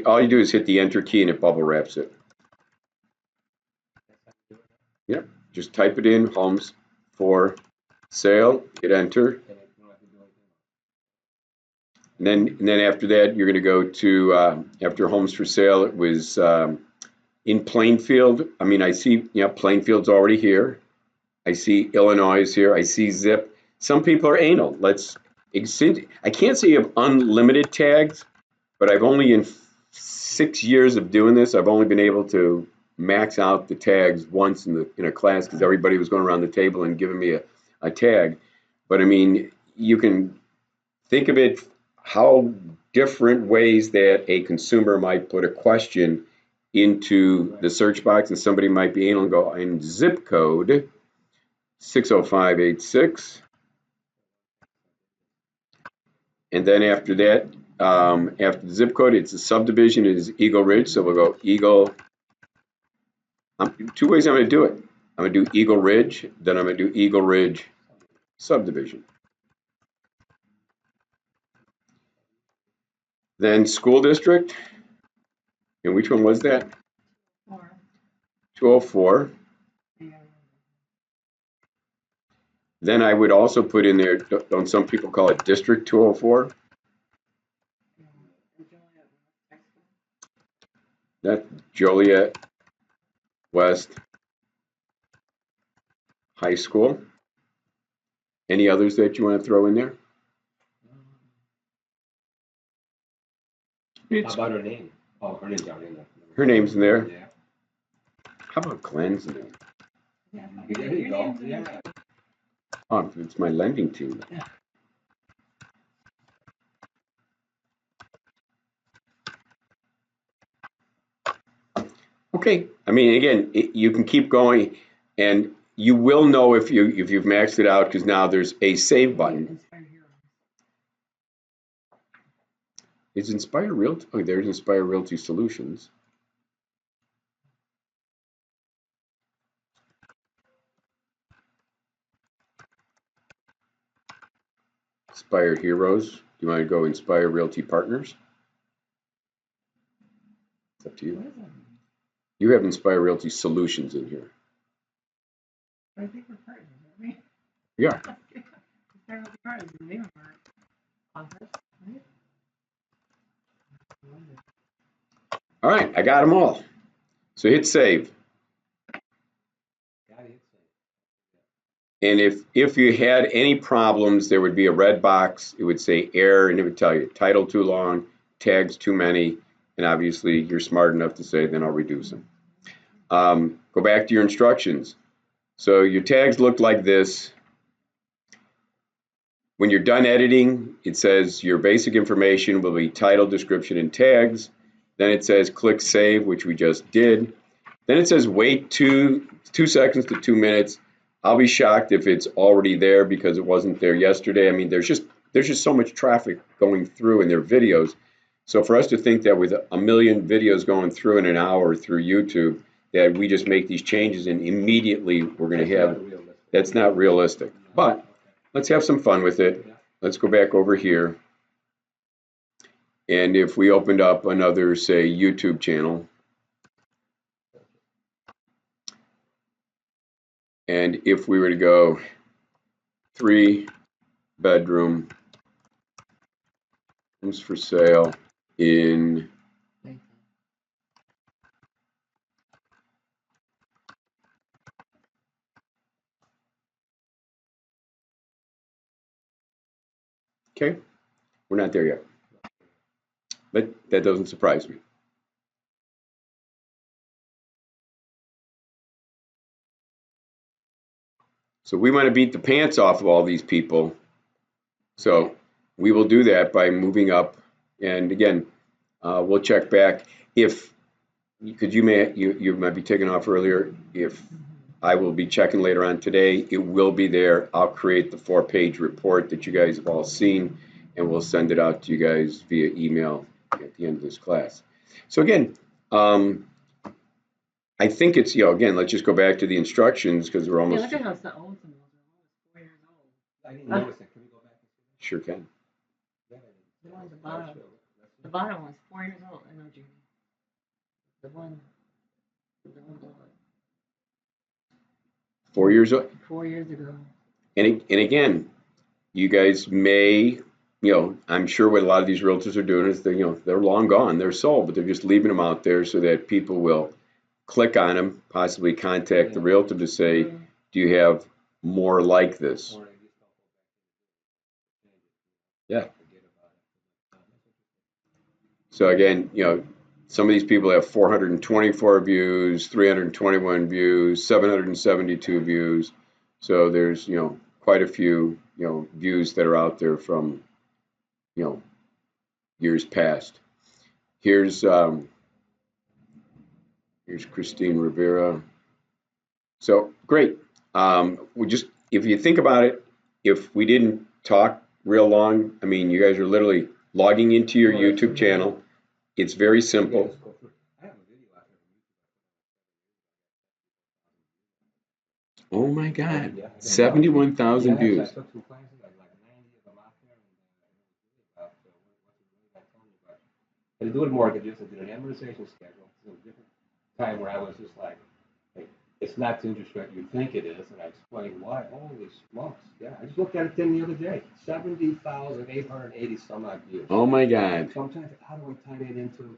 All you do is hit the enter key and it bubble wraps it. Yep, just type it in, homes for sale, hit enter. And then after that, you're going to go to, after homes for sale, it was in Plainfield. I mean, I see, Plainfield's already here. I see Illinois is here. I see zip. Some people are anal. I can't say you have unlimited tags, but I've only in 6 years of doing this, I've only been able to max out the tags once in a class because everybody was going around the table and giving me a tag. But I mean, you can think of it how different ways that a consumer might put a question into the search box, and somebody might be anal and go in zip code 60586. And then after that, after the zip code, it's a subdivision is Eagle Ridge. So we'll go Eagle. Two ways I'm going to do it. I'm going to do Eagle Ridge, then I'm going to do Eagle Ridge subdivision. Then school district. And which one was that? 204. Then I would also put in there, don't some people call it District 204? That's Joliet West High School. Any others that you want to throw in there? How about her name? Oh, her name's already in there. Her name's in there. Yeah. How about Glenn's name? There you go. Yeah. Oh, it's my lending team. Okay, I mean, again, you can keep going, and you will know if you've maxed it out because now there's a save button. Is Inspire Realty? Oh, there's Inspire Realty Solutions. Inspire Heroes. Do you want to go Inspire Realty Partners? It's up to you. You have Inspire Realty Solutions in here. I think we're partners, aren't we? Yeah. Inspire Realty Partners is the name of our office, right? All right, I got them all. So hit save. And if you had any problems, there would be a red box. It would say error, and it would tell you title too long, tags too many, and obviously you're smart enough to say, then I'll reduce them. Go back to your instructions. So your tags look like this. When you're done editing, it says your basic information will be title, description, and tags. Then it says click save, which we just did. Then it says wait 2 seconds to 2 minutes. I'll be shocked if it's already there because it wasn't there yesterday. I mean, there's just so much traffic going through in their videos. So for us to think that with a million videos going through in an hour through YouTube, that we just make these changes and immediately we're going to have, that's not realistic. But let's have some fun with it. Let's go back over here. And if we opened up another, say, YouTube channel, and if we were to go 3-bedroom homes for sale in okay, we're not there yet, but that doesn't surprise me. So we want to beat the pants off of all these people. So we will do that by moving up. And again, we'll check back if, because you might be taking off earlier. If I will be checking later on today, it will be there. I'll create the 4-page report that you guys have all seen, and we'll send it out to you guys via email at the end of this class. So again, I think it's, again, let's just go back to the instructions because we're almost. Yeah, look at how old some of those are. 4 years old. I didn't notice it. Can we go back? Sure can. The one at the bottom. The bottom one's 4 years old. I know, Judy. The one below it. 4 years old. 4 years ago. And again, you guys may, I'm sure what a lot of these realtors are doing is they're long gone, they're sold, but they're just leaving them out there so that people will click on them, possibly contact the realtor to say, do you have more like this? Yeah. So again, some of these people have 424 views, 321 views, 772 views. So there's, quite a few, views that are out there from, years past. Here's Christine Rivera. So great. We just, if you think about it, if we didn't talk real long. I mean, you guys are literally logging into your Oh, that's YouTube channel. It's very Yeah, simple. just go through it. I have a video out there. Oh my God, Yeah, 71,000 yes, I views. took some classes, like 90 of them out there, and it was really about what you really got telling you about. And to do it mortgages, I did an amortization schedule. It was a different time where I was just like, hey, it's not the interest rate you think it is, and I explained why. Holy smokes! Yeah, I just looked at it the other day. 70,880 some odd views. Oh my God. Sometimes, how do I tie that into?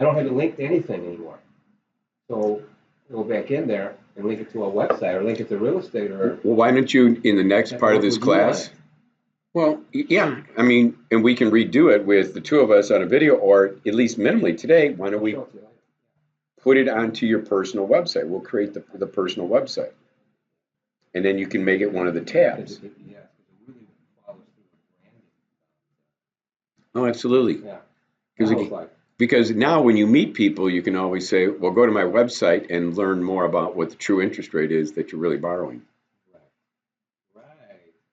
I don't have it linked to anything anymore. So go back in there and link it to a website or link it to real estate or. Well, why don't you, in the next part of this What would you class, like? well, yeah, I mean, and we can redo it with the two of us on a video, or at least minimally today, why don't we Show it to you later. put it onto your personal website? We'll create the personal website. And then you can make it one of the tabs. Because it really follows through with branding. Oh, absolutely. Yeah. Because I was again, like, because now when you meet people, you can always say, well, go to my website and learn more about what the true interest rate is that you're really borrowing. right.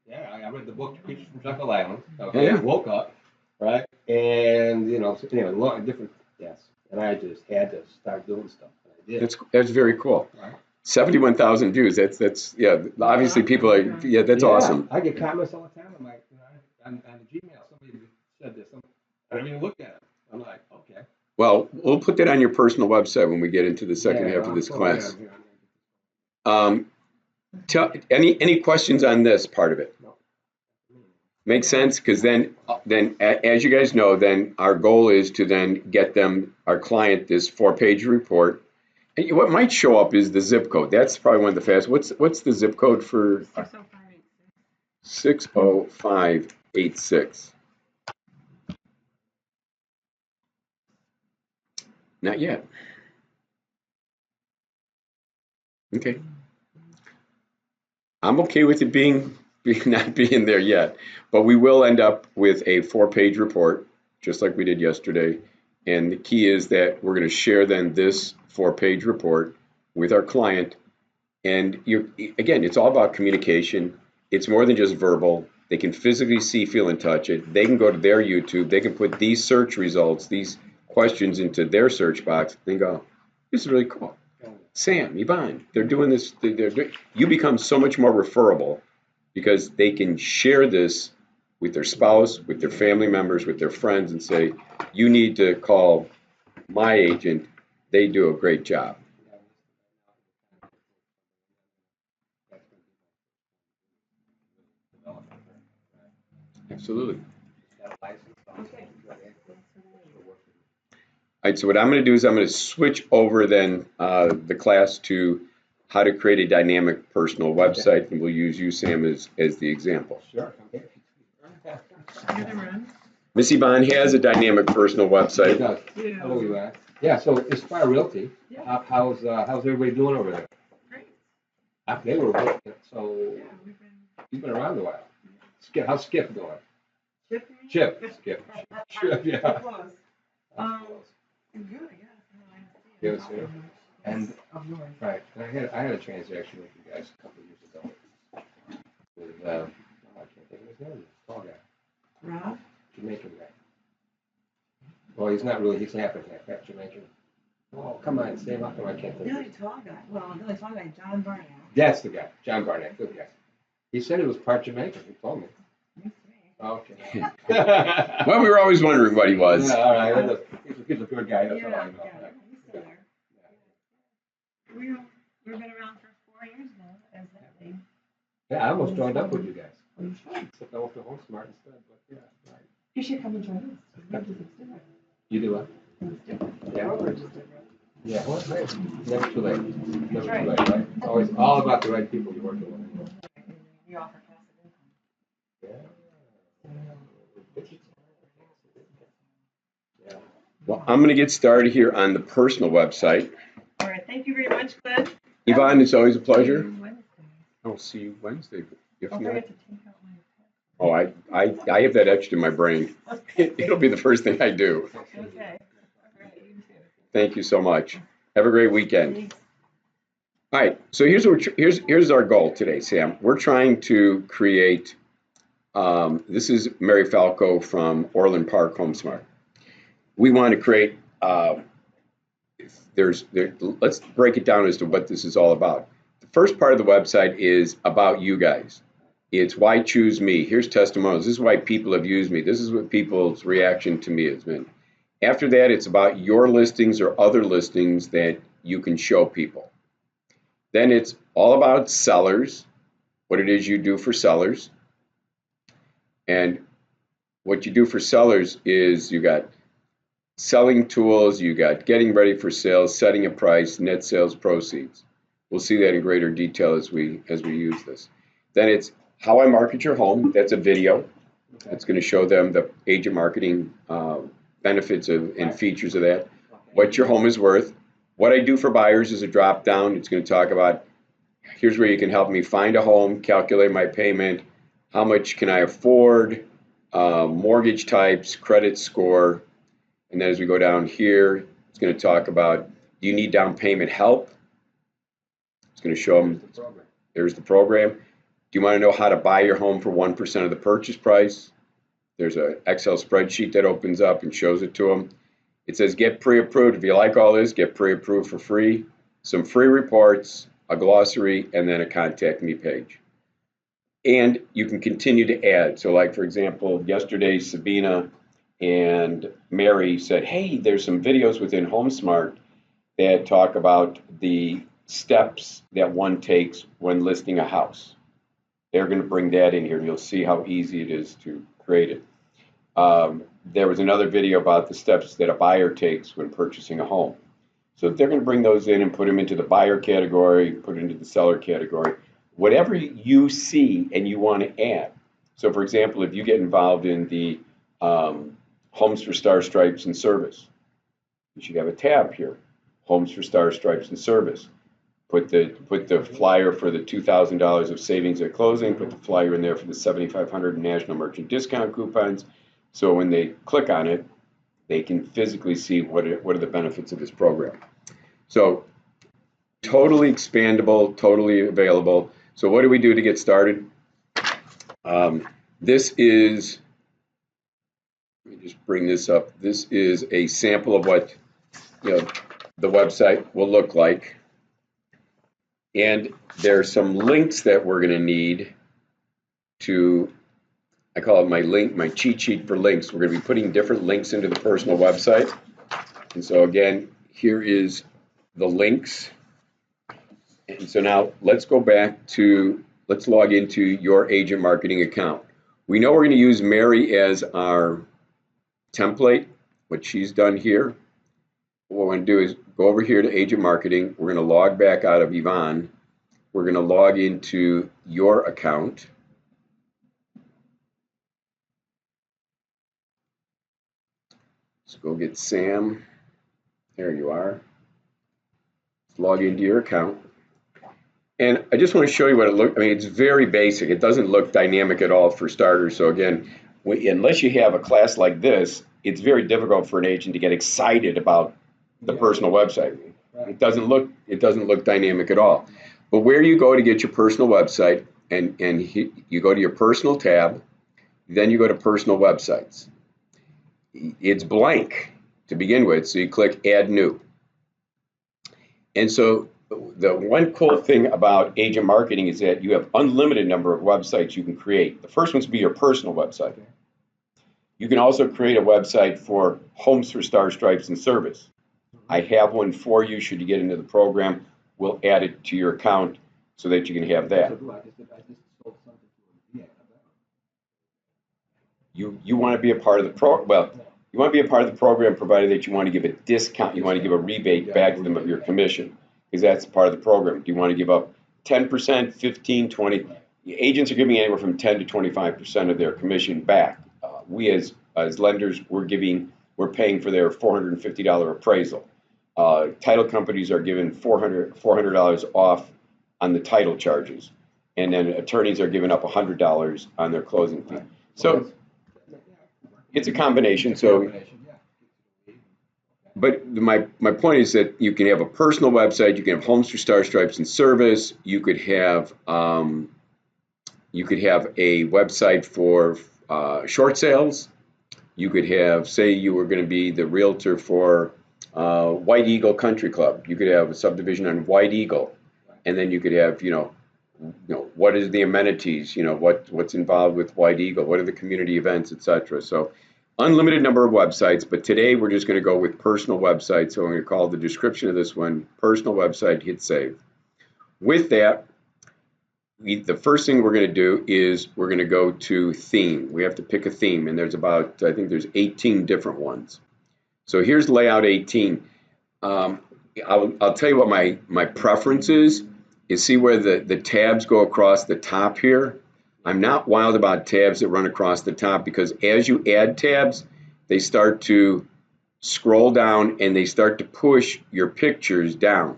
Yeah, I read the book Creatures from Jekyll Island. Okay, Yeah. I woke up, right? And, so anyway, a lot of different, yes. And I just had to start doing stuff. And I did. That's very cool. Right. 71,000 views. That's yeah. Obviously, people are yeah. That's awesome. I get comments all the time. I'm like, on the Gmail, somebody said this. I don't even look at it. I'm like, okay. Well, we'll put that on your personal website when we get into the second half of this class. Any questions on this part of it? No. Makes sense? Because then, as you guys know, then our goal is to then get them, our client, this 4-page report. And what might show up is the zip code. That's probably one of the fastest. What's the zip code for 60586? Not yet. Okay. I'm okay with it being not being there yet, but we will end up with a 4-page report, just like we did yesterday. And the key is that we're going to share then this 4-page report with our client. And again, it's all about communication. It's more than just verbal. They can physically see, feel, and touch it. They can go to their YouTube. They can put these search results, these questions into their search box and go, this is really cool. Sam, Yvonne, they're doing this. You become so much more referable because they can share this with their spouse, with their family members, with their friends, and say, you need to call my agent. They do a great job. Absolutely. All right, so what I'm going to do is I'm going to switch over then the class to how to create a dynamic personal website, and we'll use you, Sam, as the example. Sure. Miss Yvonne has a dynamic personal website. It does. Hello, Yvonne. Yeah, so Aspire Realty, how's everybody doing over there? Great. They were working, so you've been around a while. How's Skip doing? Skip, yeah. Good, I guess. Good, sir. And right, and I had a transaction with you guys a couple of years ago with I can't think of his name. Tall guy, Rob? Jamaican guy. Well, he's not really. He's half and half Jamaican. Oh, come on, Sam. How come I can't think of Really it? tall guy. Well, really tall guy, John Barnett. That's the guy, John Barnett. Good guy. He said he was part Jamaican. He told me. Okay. Well, we were always wondering what he was. Yeah, all right. He's a good guy. That's all I know. He's still there. We've been around for 4 years now, as that thing. Yeah, I almost joined up with you guys. You should. Except I went to Home Smart instead, but yeah, right. You should come and join us. It's different. You do what? It's different. Yeah. We're just different. Yeah, well, hey, never too late. Never That's too right. late, right? It's always all about the right people you're working with. We offer passive income. Yeah. Well, I'm going to get started here on the personal website. All right, thank you very much, Glenn. Yvonne, it's always a pleasure. Wednesday. I'll see you Wednesday. If Don't not, forget to take out my oh, I have that etched in my brain. pen. It'll be the first thing I do. Okay. All right, you too. Thank you so much. Have a great weekend. Thanks. All right, so here's our goal today, Sam. We're trying to create This is Mary Falco from Orland Park HomeSmart. We want to create, let's break it down as to what this is all about. The first part of the website is about you guys. It's why choose me. Here's testimonials. This is why people have used me. This is what people's reaction to me has been. After that, it's about your listings or other listings that you can show people. Then it's all about sellers, what it is you do for sellers. And what you do for sellers is you got selling tools, you got getting ready for sales, setting a price, net sales proceeds. We'll see that in greater detail as we use this. Then it's how I market your home. That's a video. It's going to show them the agent marketing benefits and features of that. What your home is worth. What I do for buyers is a drop down. It's going to talk about here's where you can help me find a home, calculate my payment, how much can I afford, mortgage types, credit score. And then as we go down here, it's going to talk about, do you need down payment help? It's going to show them, there's the program. Do you want to know how to buy your home for 1% of the purchase price? There's an Excel spreadsheet that opens up and shows it to them. It says get pre-approved. If you like all this, get pre-approved for free. Some free reports, a glossary, and then a contact me page. And you can continue to add. So like, for example, yesterday, Sabina and Mary said, hey, there's some videos within HomeSmart that talk about the steps that one takes when listing a house. They're going to bring that in here, and you'll see how easy it is to create it. There was another video about the steps that a buyer takes when purchasing a home. So they're going to bring those in and put them into the buyer category, put it into the seller category. Whatever you see and you want to add. So for example, if you get involved in the Homes for Star Stripes and Service, you should have a tab here, Homes for Star Stripes and Service. Put the flyer for the $2,000 of savings at closing, put the flyer in there for the $7,500 national merchant discount coupons. So when they click on it, they can physically see what are the benefits of this program. So totally expandable, totally available. So what do we do to get started? This is, let me just bring this up. This is a sample of what the website will look like. And there's some links that we're going to need to, I call it my cheat sheet for links. We're going to be putting different links into the personal website. And so again, here is the links. And so now let's go back to, let's log into your agent marketing account. We know we're going to use Mary as our template, what she's done here. What we're going to do is go over here to agent marketing. We're going to log back out of Yvonne. We're going to log into your account. Let's go get Sam. There you are. Let's log into your account. And I just want to show you what it looks. I mean, it's very basic. It doesn't look dynamic at all for starters. So again, unless you have a class like this, it's very difficult for an agent to get excited about the personal website. It doesn't look dynamic at all. But where you go to get your personal website, and you go to your personal tab, then you go to personal websites. It's blank to begin with, so you click add new. And so the one cool thing about agent marketing is that you have unlimited number of websites you can create. The first one's be your personal website. You can also create a website for Homes for Star Stripes and Service. I have one for you should you get into the program. We'll add it to your account so that you can have that. You want to be a part of the you want to be a part of the program provided that you want to give a discount, you want to give a rebate back to them of your commission, because that's part of the program. Do you want to give up 10%, 15, 20? Agents are giving anywhere from 10 to 25% of their commission back. We as lenders, we're paying for their $450 appraisal. Title companies are giving $400 off on the title charges, and then attorneys are giving up $100 on their closing fee. So it's a combination. So, but my point is that you can have a personal website, you can have Homes for Star Stripes and Service, you could have You could have a website for short sales. You could have, say you were going to be the realtor for White Eagle Country Club. You could have a subdivision on White Eagle, and then you could have, what is the amenities, what's involved with White Eagle, what are the community events, etc. So unlimited number of websites, but today we're just going to go with personal websites. So I'm going to call the description of this one personal website, hit save. With that, the first thing we're going to do is we're going to go to theme. We have to pick a theme, and there's about, I think there's 18 different ones. So here's layout 18. I'll tell you what my preference is see where the tabs go across the top here. I'm not wild about tabs that run across the top, because as you add tabs, they start to scroll down and they start to push your pictures down.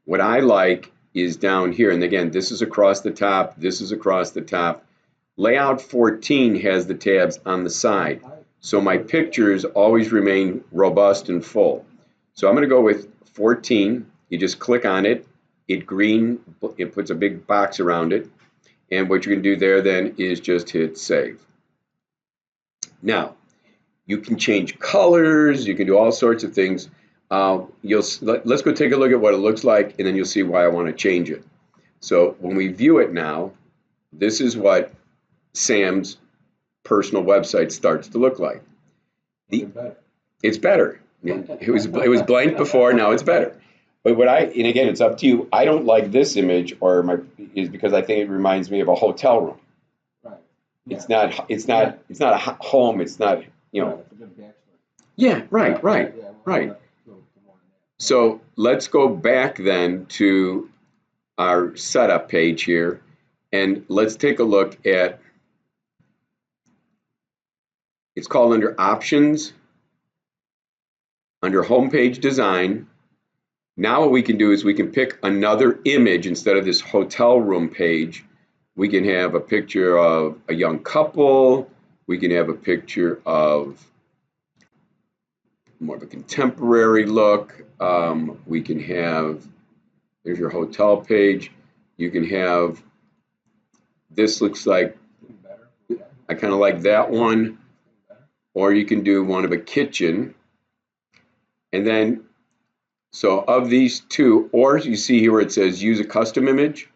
What I like is down here, and again, this is across the top, this is across the top. Layout 14 has the tabs on the side, so my pictures always remain robust and full. So I'm going to go with 14. You just click on it, it puts a big box around it, and what you can do there then is just hit save. Now, you can change colors, you can do all sorts of things. Let's go take a look at what it looks like, and then you'll see why I want to change it. So when we view it now, this is what Sam's personal website starts to look like. It's better. It was blank before, now it's better. But and again, it's up to you. I don't like this image, is because I think it reminds me of a hotel room. Right. It's not a home. It's not, Yeah, right. So let's go back then to our setup page here, and let's take a look at, it's called under options, under homepage design. Now what we can do is we can pick another image instead of this hotel room page. We can have a picture of a young couple. We can have a picture of more of a contemporary look. We can have, there's your hotel page. You can have, this looks like, I kind of like that one. Or you can do one of a kitchen. And then, so of these two, or you see here where it says use a custom image.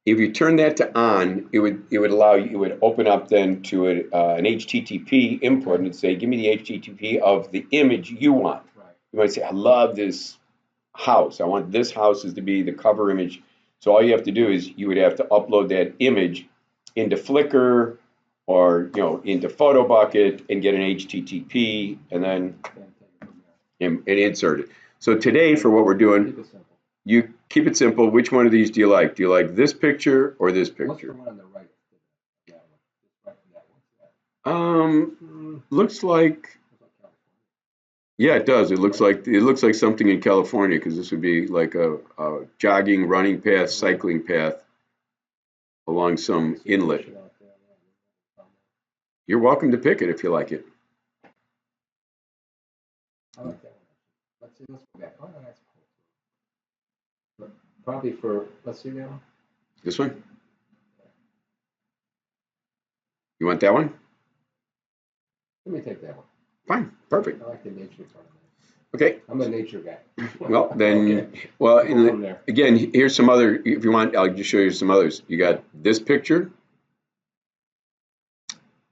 If you turn that to on, it would allow you, it would open up then to an HTTP input and say, give me the HTTP of the image you want. Right. You might say, I love this house. I want this house to be the cover image. So all you have to do is you would have to upload that image into Flickr or into PhotoBucket and get an HTTP and then and insert it. So today, for what we're doing, you keep it simple. Which one of these do you like? Do you like this picture or this picture? What's the one on the right? That one. Looks like, yeah, it does. It looks like something in California, because this would be like a jogging, running path, cycling path along some inlet. You're welcome to pick it if you like it. I like that one. Let's go back. Oh, that's cool. Probably for, let's see that one. This one? You want that one? Let me take that one. Fine, perfect. I like the nature part of it. Okay. I'm a nature guy. Well, then, Okay. well, There. again, here's some other, if you want, I'll just show you some others. You got this picture.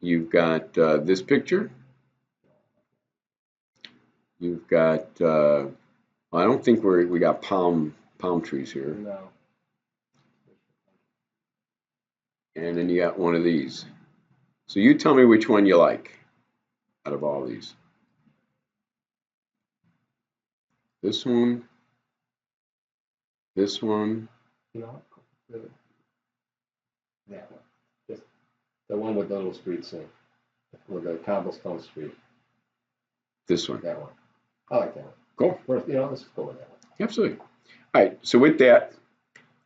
You've got this picture. You've got, well, I don't think we got palm trees here. No. And then you got one of these. So you tell me which one you like out of all these. This one. This one. No. That one. Just the one with the little street scene. With the cobblestone street. This one. That one. I like that one. Cool. First, let's go with that one. Absolutely. All right. So with that,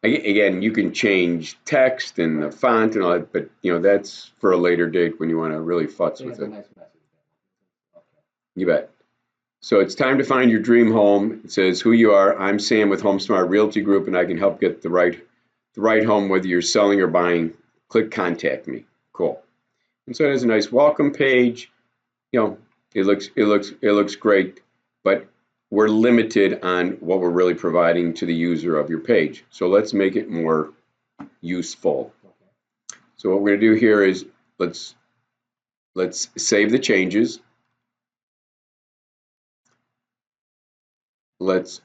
again, you can change text and the font and all that, but that's for a later date when you want to really futz with it. Nice message. Okay. You bet. So it's time to find your dream home. It says who you are. I'm Sam with HomeSmart Realty Group, and I can help get the right to write home whether you're selling or buying, click contact me. Cool. And so it has a nice welcome page. You know, it looks great, but we're limited on what we're really providing to the user of your page. So let's make it more useful. So what we're going to do here is let's save the changes. Let's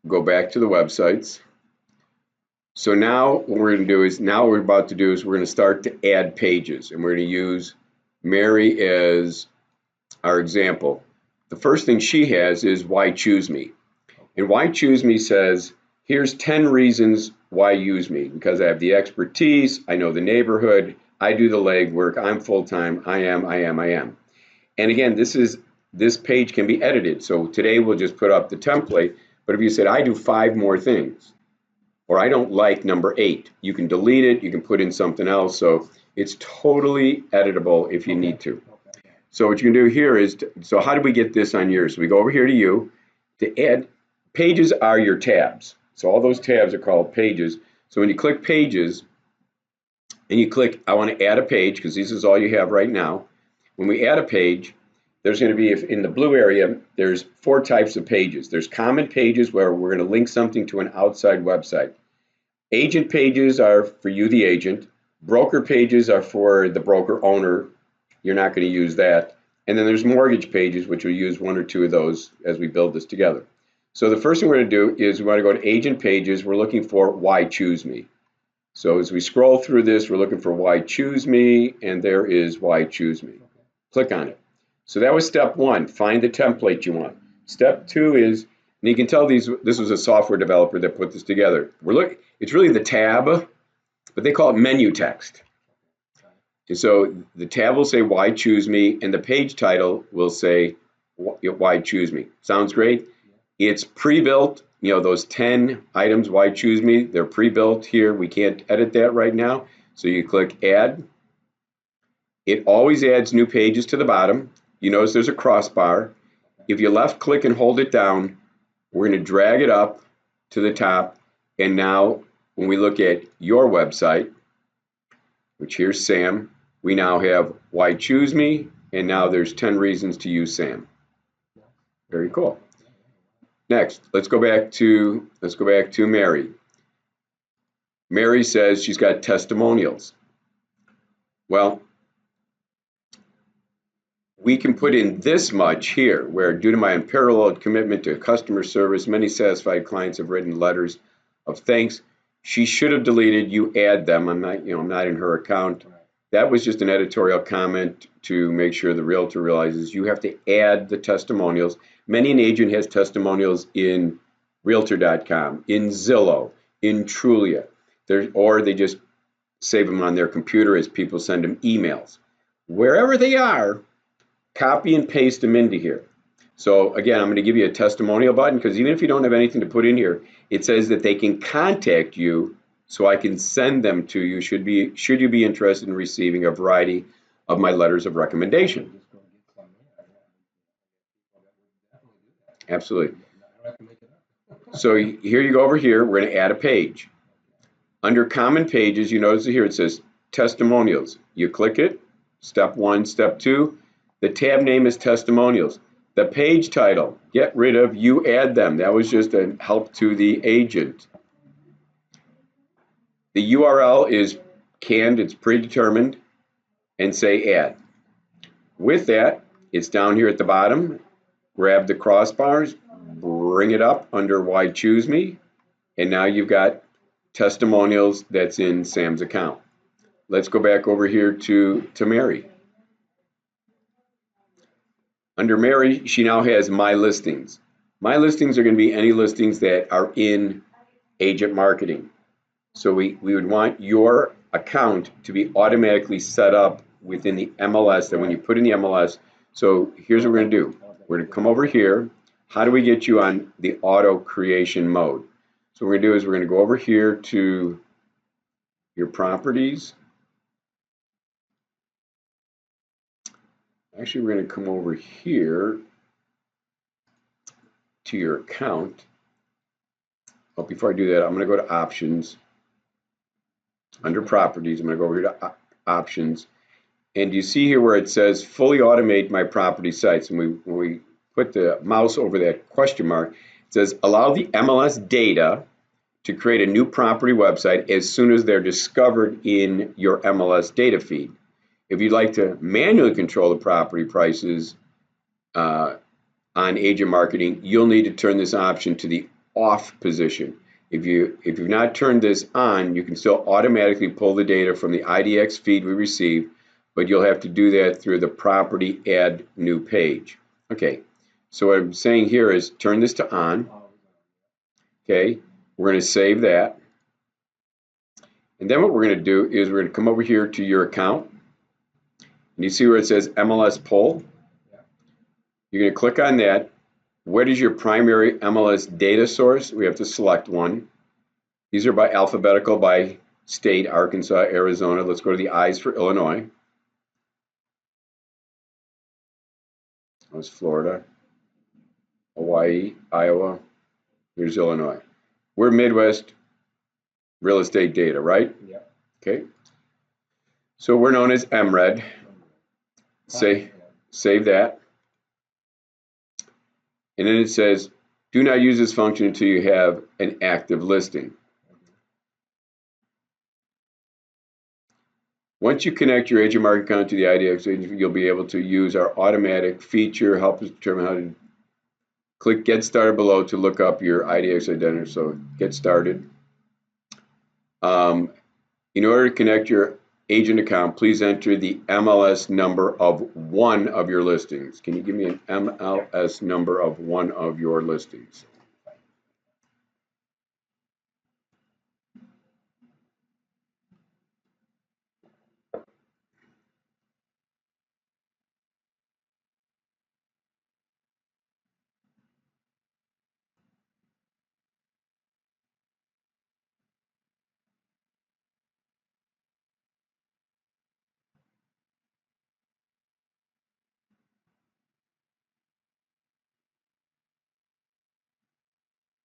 go back to the websites. So now what we're going to do is, now what we're about to do is we're going to start to add pages, and we're going to use Mary as our example. The first thing she has is why choose me. And why choose me says, here's 10 reasons why use me, because I have the expertise, I know the neighborhood, I do the legwork, I'm full-time, I am. And again, this page can be edited. So today we'll just put up the template, but if you said, I do 5 more things, or I don't like number 8, you can delete it, you can put in something else. So it's totally editable if you need to. So what you can do here is, so how do we get this on yours? So we go over here to you, to add, pages are your tabs. So all those tabs are called pages. So when you click pages, and you click, I want to add a page, because this is all you have right now. When we add a page, there's going to be, if in the blue area, there's 4 types of pages. There's common pages where we're going to link something to an outside website. Agent pages are for you, the agent. Broker pages are for the broker owner. You're not going to use that. And then there's mortgage pages, which we'll use 1 or 2 of those as we build this together. So the first thing we're going to do is we want to go to agent pages. We're looking for why choose me. So as we scroll through this, we're looking for why choose me, and there is why choose me. Click on it. So that was step 1, find the template you want. Step 2 is, and you can tell this was a software developer that put this together. It's really the tab, but they call it menu text. And so the tab will say why choose me, and the page title will say why choose me. Sounds great? It's pre-built. You know, those 10 items, why choose me, they're pre-built here. We can't edit that right now. So you click add. It always adds new pages to the bottom. You notice there's a crossbar. If you left click and hold it down, we're going to drag it up to the top. And now when we look at your website, which here's Sam, we now have why choose me, and now there's 10 reasons to use Sam. Very cool. Next, let's go back to Mary. Mary says she's got testimonials. Well, we can put in this much here, where due to my unparalleled commitment to customer service, many satisfied clients have written letters of thanks. She should have deleted, you add them. I'm not in her account. That was just an editorial comment to make sure the realtor realizes you have to add the testimonials. Many an agent has testimonials in Realtor.com, in Zillow, in Trulia, or they just save them on their computer as people send them emails. Wherever they are, copy and paste them into here. So again, I'm going to give you a testimonial button, because even if you don't have anything to put in here, it says that they can contact you, so I can send them to you should you be interested in receiving a variety of my letters of recommendation. Absolutely. So here you go over here, we're going to add a page. Under common pages, you notice here it says testimonials. You click it, step 1, step 2, the tab name is testimonials. The page title, get rid of, you add them. That was just a help to the agent. The URL is canned, it's predetermined, and say add. With that, it's down here at the bottom. Grab the crossbars, bring it up under why choose me, and now you've got testimonials that's in Sam's account. Let's go back over here to Mary. Under Mary, she now has my listings. My listings are going to be any listings that are in agent marketing. So we would want your account to be automatically set up within the MLS, that when you put in the MLS, so here's what we're going to do. We're going to come over here. How do we get you on the auto creation mode? So what we're going to do is we're going to go over here to your properties. Actually, we're going to come over here to your account. Oh, before I do that, I'm going to go to options. under properties. I'm going to go over here to options. And you see here where it says fully automate my property sites. And when we put the mouse over that question mark, it says allow the MLS data to create a new property website as soon as they're discovered in your MLS data feed. If you'd like to manually control the property prices on agent marketing, you'll need to turn this option to the off position. If you've not turned this on, you can still automatically pull the data from the IDX feed we receive, but you'll have to do that through the property add new page. Okay, so what I'm saying here is turn this to on. Okay, we're going to save that. And then what we're going to do is we're going to come over here to your account. And you see where it says MLS poll? You're going to click on that. What is your primary MLS data source? We have to select one. These are by alphabetical by state, Arkansas, Arizona. Let's go to the I's for Illinois. That was Florida, Hawaii, Iowa. Here's Illinois. We're Midwest real estate data, right? Yeah. Okay. So we're known as MRED. Save that. And then it says, do not use this function until you have an active listing. Once you connect your agent marketing account to the IDX agent, you'll be able to use our automatic feature, help us determine how to click Get Started below to look up your IDX identity. So get started. In order to connect your agent account, please enter the MLS number of one of your listings. Can you give me an MLS number of one of your listings?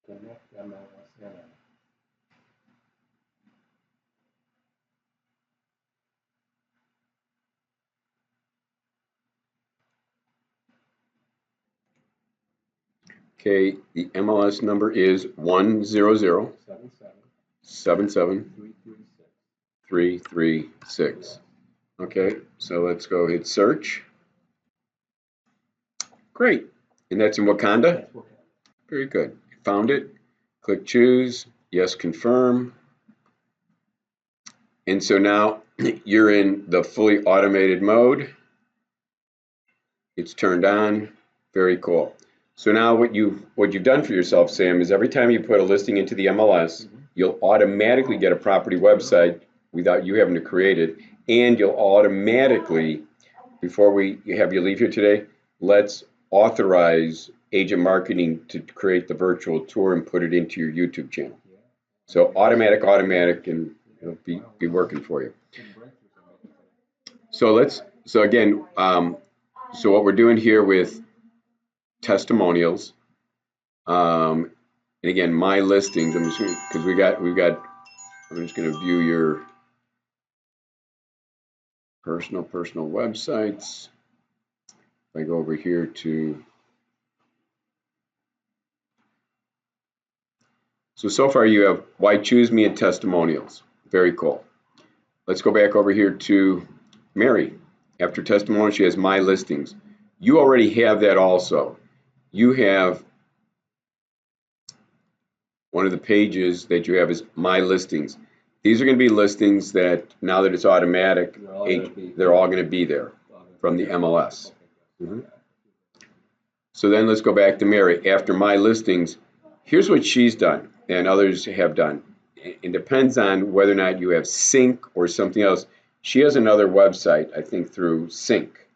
Connect MLS. Okay, the MLS number is 100 77 336. Okay, so let's go hit search. Great. And that's in Wakanda? Very good. Found it. Click choose. Yes, confirm. And so now you're in the fully automated mode. It's turned on. Very cool. So now what you've done for yourself, Sam, is every time you put a listing into the MLS, you'll automatically get a property website without you having to create it, and you'll automatically, before we have you leave here today, let's authorize agent marketing to create the virtual tour and put it into your YouTube channel. So automatic, and it'll be working for you. So again, so what we're doing here with testimonials, and again, my listings. I'm just because I'm just going to view your personal websites. If I go over here to, so far you have why choose me and testimonials. Very cool. Let's go back over here to Mary. After testimonials, she has my listings. You already have that also. You have one of the pages that you have is my listings. These are going to be listings that now that it's automatic, they're all going to be there from the MLS. So then let's go back to Mary. After my listings, here's what she's done and others have done. It depends on whether or not you have Sync or something else. She has another website, I think through Sync,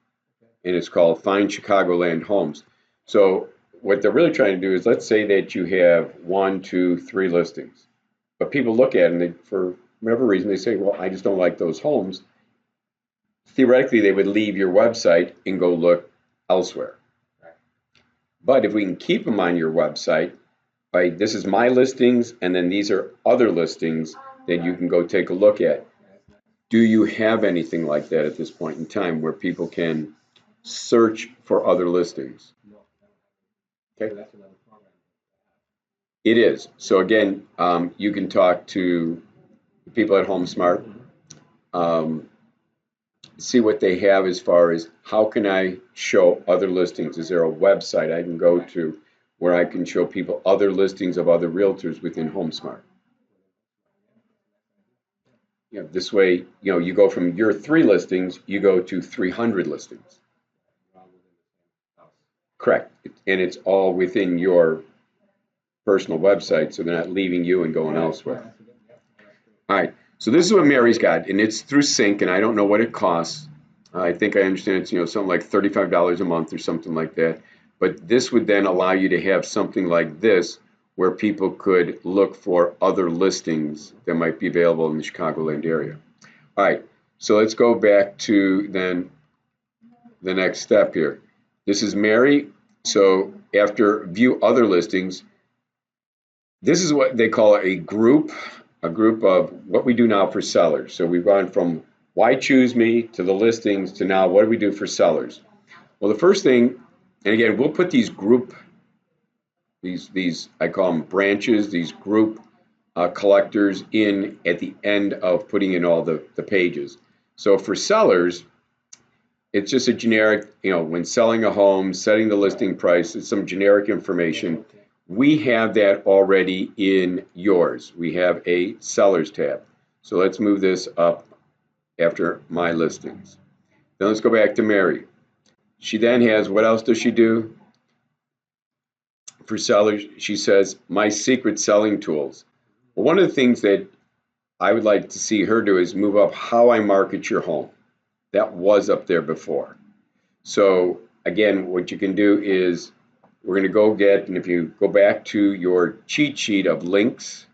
and it's called Find Chicagoland Homes. So what they're really trying to do is, let's say that you have 1, 2, 3 listings, but people look at it and for whatever reason they say, well, I just don't like those homes. Theoretically, they would leave your website and go look elsewhere. But if we can keep them on your website, this is my listings, and then these are other listings, that you can go take a look at. Do you have anything like that at this point in time where people can search for other listings? Okay. It is. So again, you can talk to people at HomeSmart, see what they have as far as how can I show other listings? Is there a website I can go to where I can show people other listings of other realtors within HomeSmart? This way, you go from your 3 listings, you go to 300 listings. Correct. And it's all within your personal website, so they're not leaving you and going elsewhere. All right. So this is what Mary's got, and it's through Sync, and I don't know what it costs. I think I understand it's something like $35 a month or something like that. But this would then allow you to have something like this where people could look for other listings that might be available in the Chicagoland area. All right. So let's go back to then the next step here. This is Mary. So after view other listings, this is what they call a group of what we do now for sellers. So we've gone from why choose me to the listings to now what do we do for sellers? Well, the first thing, and again, we'll put these group, these I call them branches, these group collectors in at the end of putting in all the pages. So for sellers, it's just a generic, when selling a home, setting the listing price, it's some generic information. We have that already in yours. We have a sellers tab. So let's move this up after my listings. Then let's go back to Mary. She then has, what else does she do? For sellers, she says, my secret selling tools. Well, one of the things that I would like to see her do is move up how I market your home. That was up there before. So again, what you can do is we're going to go get, and if you go back to your cheat sheet of links,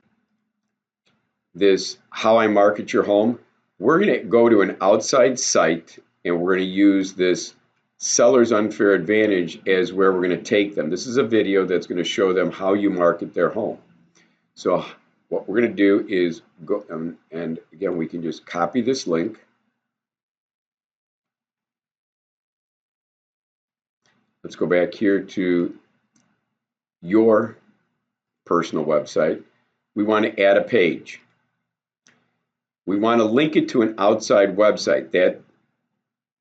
this how I market your home, we're going to go to an outside site and we're going to use this seller's unfair advantage as where we're going to take them. This is a video that's going to show them how you market their home. So what we're going to do is go, and again, we can just copy this link. Let's go back here to your personal website. We want to add a page. We want to link it to an outside website. That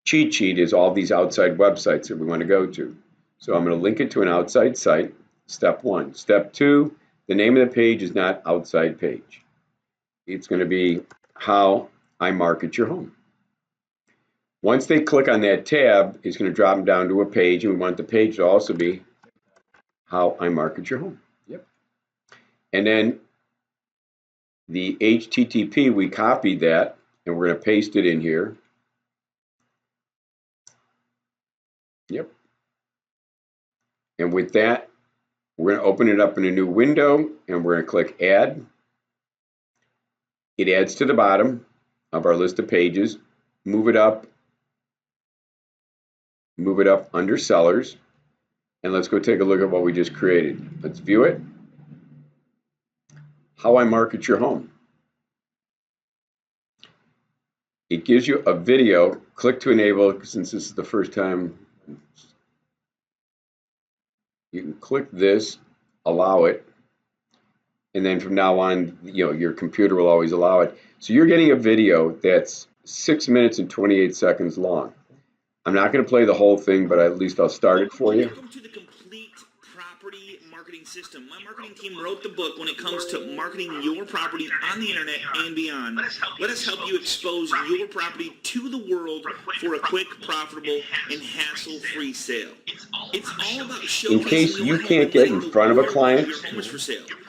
cheat sheet is all these outside websites that we want to go to. So I'm going to link it to an outside site, step 1. Step 2, the name of the page is not outside page. It's going to be how I market your home. Once they click on that tab, it's going to drop them down to a page, and we want the page to also be how I market your home. Yep. And then the HTTP, we copied that, and we're going to paste it in here. Yep. And with that, we're going to open it up in a new window, and we're going to click Add. It adds to the bottom of our list of pages. Move it up under Sellers, and let's go take a look at what we just created. Let's view it. How I market your home. It gives you a video. Click to enable, since this is the first time. You can click this, allow it, and then from now on, your computer will always allow it. So you're getting a video that's 6 minutes and 28 seconds long. I'm not going to play the whole thing, but at least I'll start it for you. Welcome to the complete property marketing system. My marketing team wrote the book when it comes to marketing your property on the internet and beyond. Let us help you expose your property to the world for a quick, profitable, and hassle-free sale. It's all about showcasing in case you can't get in front of a client,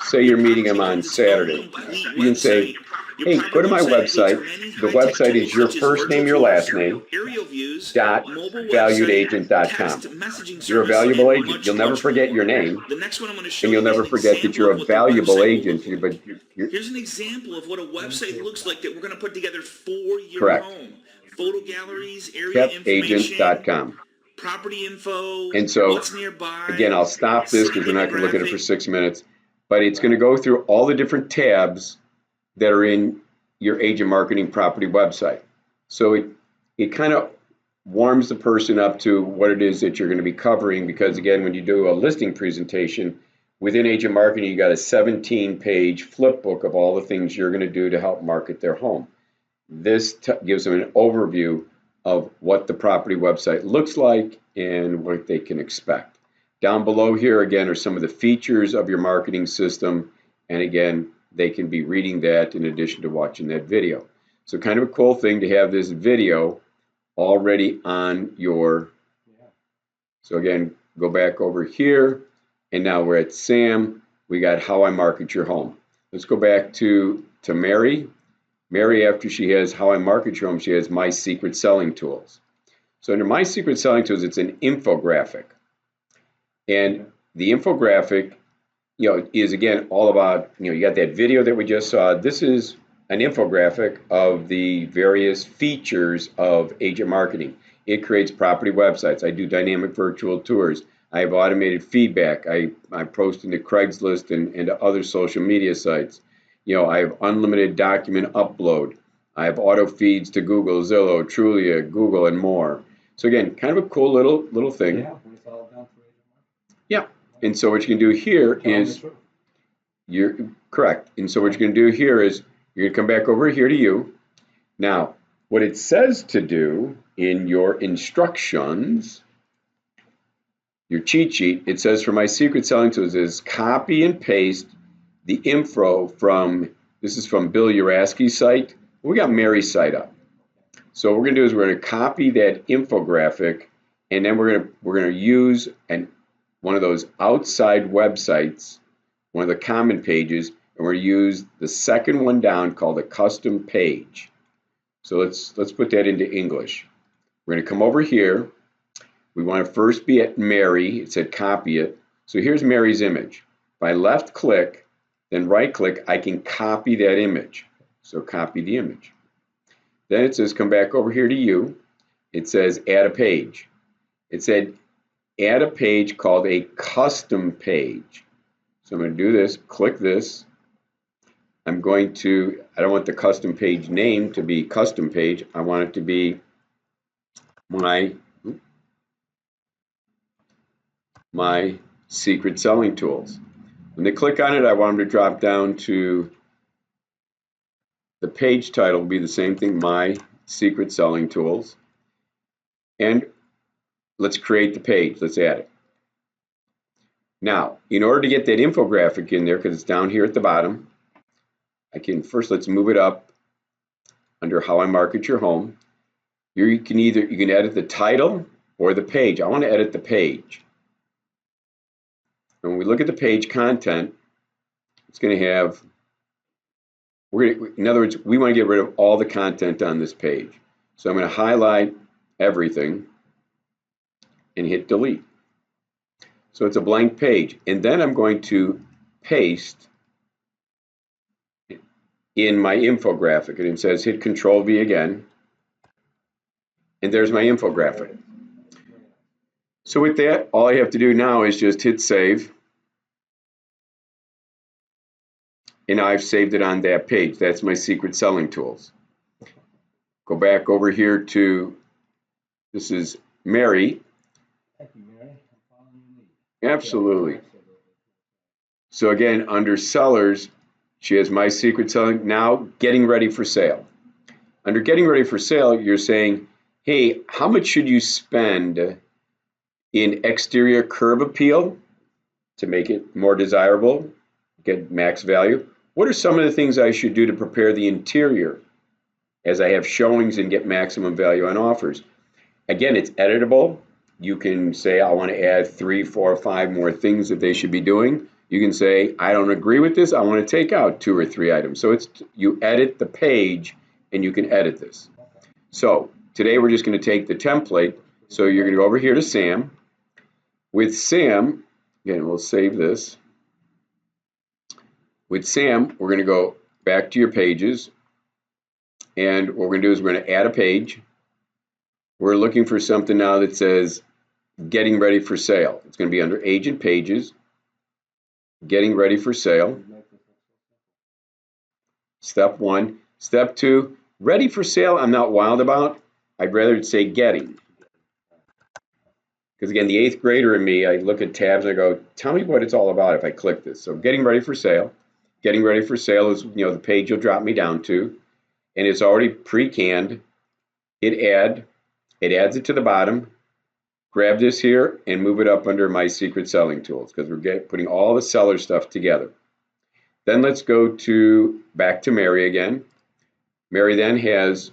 say you're meeting them on Saturday, you can say, hey, go to my website. The website is your first name, your last name, .valuedagent.com. You're a valuable agent. You'll never forget your name, and you'll never forget that you're a valuable agent. But here's an example of what a website looks like that we're going to put together for your home. Photo galleries, area information, agent.com. property info, and so, what's nearby. Again, I'll stop this because we're not going to look at it for 6 minutes. But it's going to go through all the different tabs that are in your agent marketing property website. So it kind of warms the person up to what it is that you're going to be covering, because again, when you do a listing presentation within agent marketing, you got a 17-page flip book of all the things you're going to do to help market their home. This gives them an overview of what the property website looks like and what they can expect. Down below here again are some of the features of your marketing system, and again, they can be reading that in addition to watching that video. So kind of a cool thing to have this video already on your, so again, go back over here, and now we're at Sam. We got how I market your home. Let's go back to Mary. Mary, after she has how I market your home, she has my secret selling tools. So under my secret selling tools, it's an infographic. And the infographic, is again all about, you got that video that we just saw. This is an infographic of the various features of agent marketing. It creates property websites. I do dynamic virtual tours. I have automated feedback. I post into Craigslist and other social media sites. I have unlimited document upload. I have auto feeds to Google, Zillow, Trulia, Google, and more. So again, kind of a cool little thing. Yeah, it's all done through agent marketing. Yeah. And so what you can do here is, you're correct. And so what you're going to do here is you're going to come back over here to you. Now, what it says to do in your instructions, your cheat sheet, it says for my secret selling tools is copy and paste the info from, this is from Bill Uraski's site. We got Mary's site up. So what we're going to do is we're going to copy that infographic, and then we're going to use one of those outside websites, one of the common pages, and we're going to use the second one down called a custom page. So let's put that into English. We're going to come over here. We want to first be at Mary. It said copy it. So here's Mary's image. If I left click, then right click, I can copy that image. So copy the image. Then it says come back over here to you. It says add a page. It said add a page called a custom page. So I'm going to do this, click this. I don't want the custom page name to be custom page. I want it to be my secret selling tools. When they click on it, I want them to drop down to the page title will be the same thing, my secret selling tools. And let's create the page. Let's add it. Now, in order to get that infographic in there, because it's down here at the bottom, let's move it up under how I market your home. You can edit the title or the page. I want to edit the page. And when we look at the page content, it's going to have, in other words, we want to get rid of all the content on this page. So I'm going to highlight everything and hit delete. So it's a blank page. And then I'm going to paste in my infographic. And it says hit Control V again. And there's my infographic. So with that, all I have to do now is just hit save. And I've saved it on that page. That's my secret selling tools. Go back over here to, this is Mary. Thank you, Mary. I'm following your lead. Absolutely. So again, under sellers, she has my secret selling, now getting ready for sale. Under getting ready for sale, you're saying, hey, how much should you spend in exterior curb appeal to make it more desirable, get max value? What are some of the things I should do to prepare the interior as I have showings and get maximum value on offers? Again, it's editable. You can say, I want to add 3, 4, 5 more things that they should be doing. You can say, I don't agree with this. I want to take out 2 or 3 items. So you edit the page and you can edit this. So today we're just going to take the template. So you're going to go over here to Sam. With Sam, again, we'll save this. With Sam, we're going to go back to your pages. And what we're going to do is we're going to add a page. We're looking for something now that says getting ready for sale. It's going to be under agent pages, getting ready for sale. Step one. Step two, ready for sale, I'm not wild about. I'd rather say getting. Because again, the 8th grader in me, I look at tabs and I go, tell me what it's all about if I click this. So getting ready for sale. Getting ready for sale is, you know, the page you'll drop me down to. And it's already pre-canned. Hit add. It adds it to the bottom. Grab this here and move it up under my secret selling tools because we're putting all the seller stuff together. Then let's go to back to Mary again. Mary then has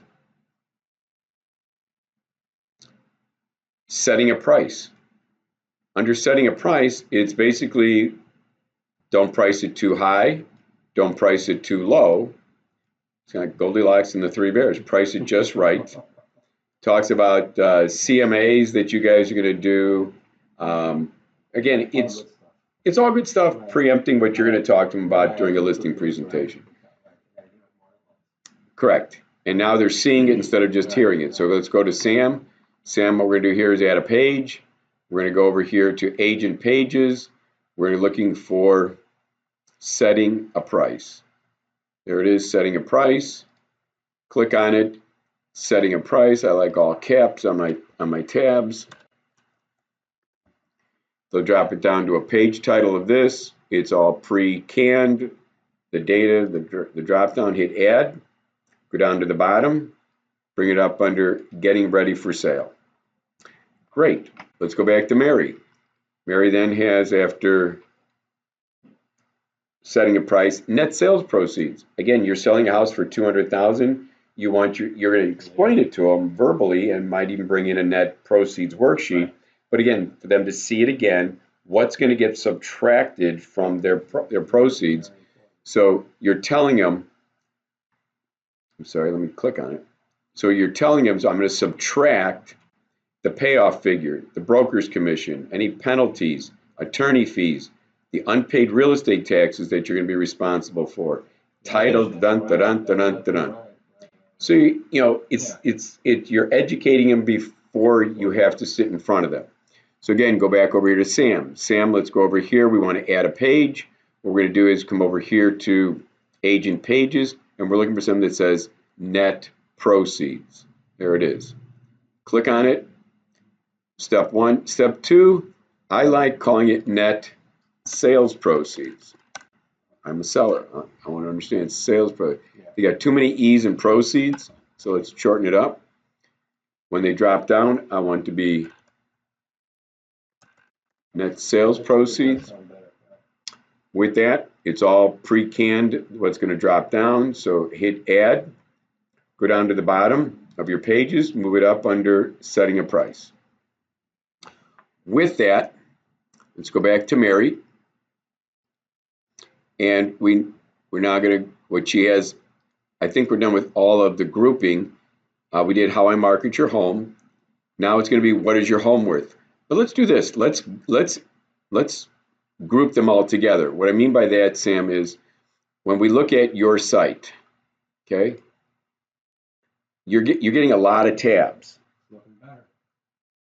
setting a price. Under setting a price, it's basically don't price it too high, don't price it too low. It's kind of Goldilocks and the Three Bears. Price it just right. Talks about CMAs that you guys are going to do. Again, it's all good stuff, preempting what you're going to talk to them about during a listing presentation. Correct. And now they're seeing it instead of just hearing it. So let's go to Sam. Sam, what we're going to do here is add a page. We're going to go over here to agent pages. We're looking for setting a price. There it is, setting a price. Click on it, setting a price. I like all caps on my tabs. They'll drop it down to a page title of this. It's all pre-canned. The data, the drop down, hit add. Go down to the bottom, bring it up under getting ready for sale. Great. Let's go back to Mary. Mary then has, after setting a price, net sales proceeds. Again, you're selling a house for $200,000. You're going to explain it to them verbally and might even bring in a net proceeds worksheet. But again, for them to see it again, what's going to get subtracted from their proceeds. So you're telling them, I'm sorry, let me click on it. So you're telling them, so I'm going to subtract the payoff figure, the broker's commission, any penalties, attorney fees, the unpaid real estate taxes that you're going to be responsible for, title, dun, dun, dun, dun, dun, dun. So you know you're educating them before you have to sit in front of them. So again, go back over here to Sam. Sam, let's go over here. We want to add a page. What we're going to do is come over here to agent pages, and we're looking for something that says net proceeds. There it is. Click on it. Step one. Step two, I like calling it net sales proceeds. I'm a seller. I want to understand sales proceeds. You got too many E's in proceeds, so let's shorten it up. When they drop down, I want it to be net sales proceeds. With that, it's all pre-canned what's going to drop down. So hit add, go down to the bottom of your pages, move it up under setting a price. With that, let's go back to Mary. And we're now going to, what she has, I think we're done with all of the grouping. We did how I market your home. Now it's going to be what is your home worth. But let's do this. Let's group them all together. What I mean by that, Sam, is when we look at your site, okay, you're getting a lot of tabs.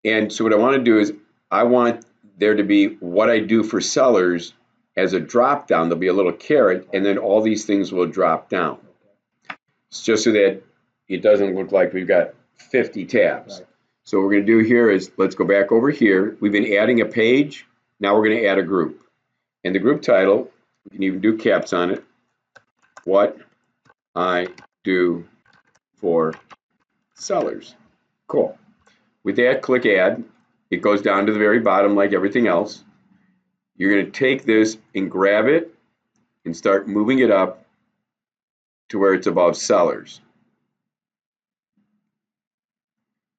And so what I want to do is I want there to be what I do for sellers as a drop down. There'll be a little caret, and then all these things will drop down. It's just so that it doesn't look like we've got 50 tabs. Right. So what we're going to do here is let's go back over here. We've been adding a page. Now we're going to add a group. And the group title, we can even do caps on it. What I do for sellers. Cool. With that, click add. It goes down to the very bottom like everything else. You're going to take this and grab it and start moving it up to where it's above sellers.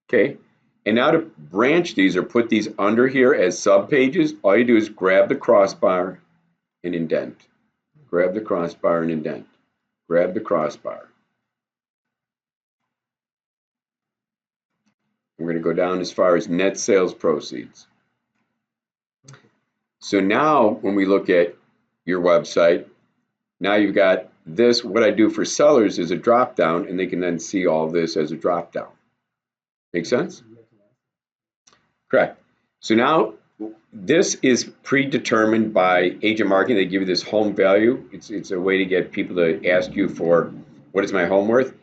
Okay, and now to branch these or put these under here as sub pages, all you do is grab the crossbar and indent. Grab the crossbar and indent. Grab the crossbar. We're going to go down as far as net sales proceeds. So now when we look at your website, now you've got this, what I do for sellers is a drop down, and they can then see all this as a drop down. Make sense? Correct. So now This is predetermined by agent marketing. They give you this home value. It's a way to get people to ask you for, what is my home worth?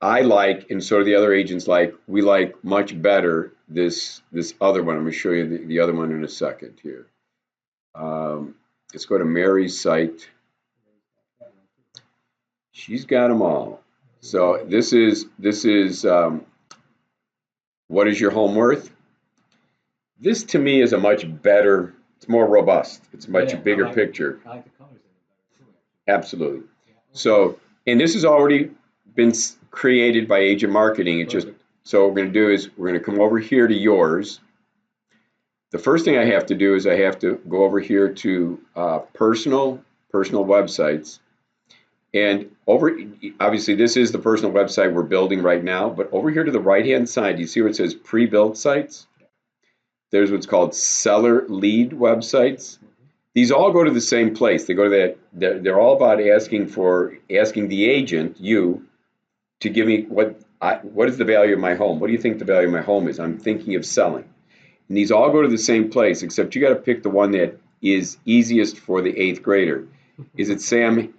I like, and so do the other agents like, we like much better this other one. I'm going to show you the other one in a second here. Let's go to Mary's site. She's got them all. So this is what is your home worth? This to me is a much better, it's more robust. It's a much bigger picture. I like the colors in it better too. Absolutely. So, and this has already been created by agent marketing. It's just, so what we're going to do is we're going to come over here to yours. The first thing I have to do is I have to go over here to personal websites. And over, obviously this is the personal website we're building right now, but over here to the right hand side, you see where it says pre-built sites? There's what's called seller lead websites. These all go to the same place. They go to that, they're all about asking the agent, you, to give me what is the value of my home? What do you think the value of my home is? I'm thinking of selling. And these all go to the same place, except you got to pick the one that is easiest for the 8th grader. Is it Sam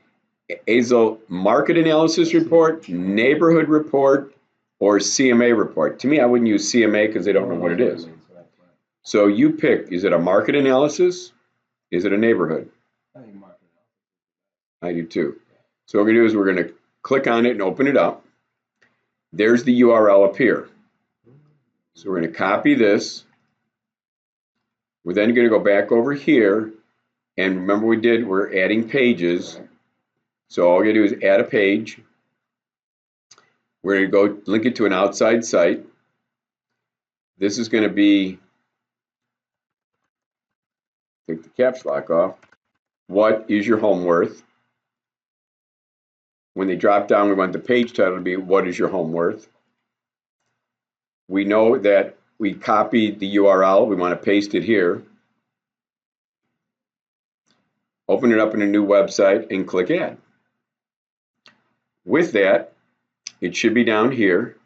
Azel Market Analysis Report, Neighborhood Report, or CMA Report? To me, I wouldn't use CMA because they don't know what it is. So you pick, is it a market analysis? Is it a neighborhood? I think market analysis. I do too. So what we're going to do is we're going to click on it and open it up. There's the URL up here. So we're going to copy this. We're then going to go back over here. And remember we're adding pages. So all you do is add a page. We're going to go link it to an outside site. This is going to be, take the caps lock off. What is your home worth? When they drop down, we want the page title to be, what is your home worth? We know that we copied the URL. We want to paste it here. Open it up in a new website and click add. With that, it should be down here.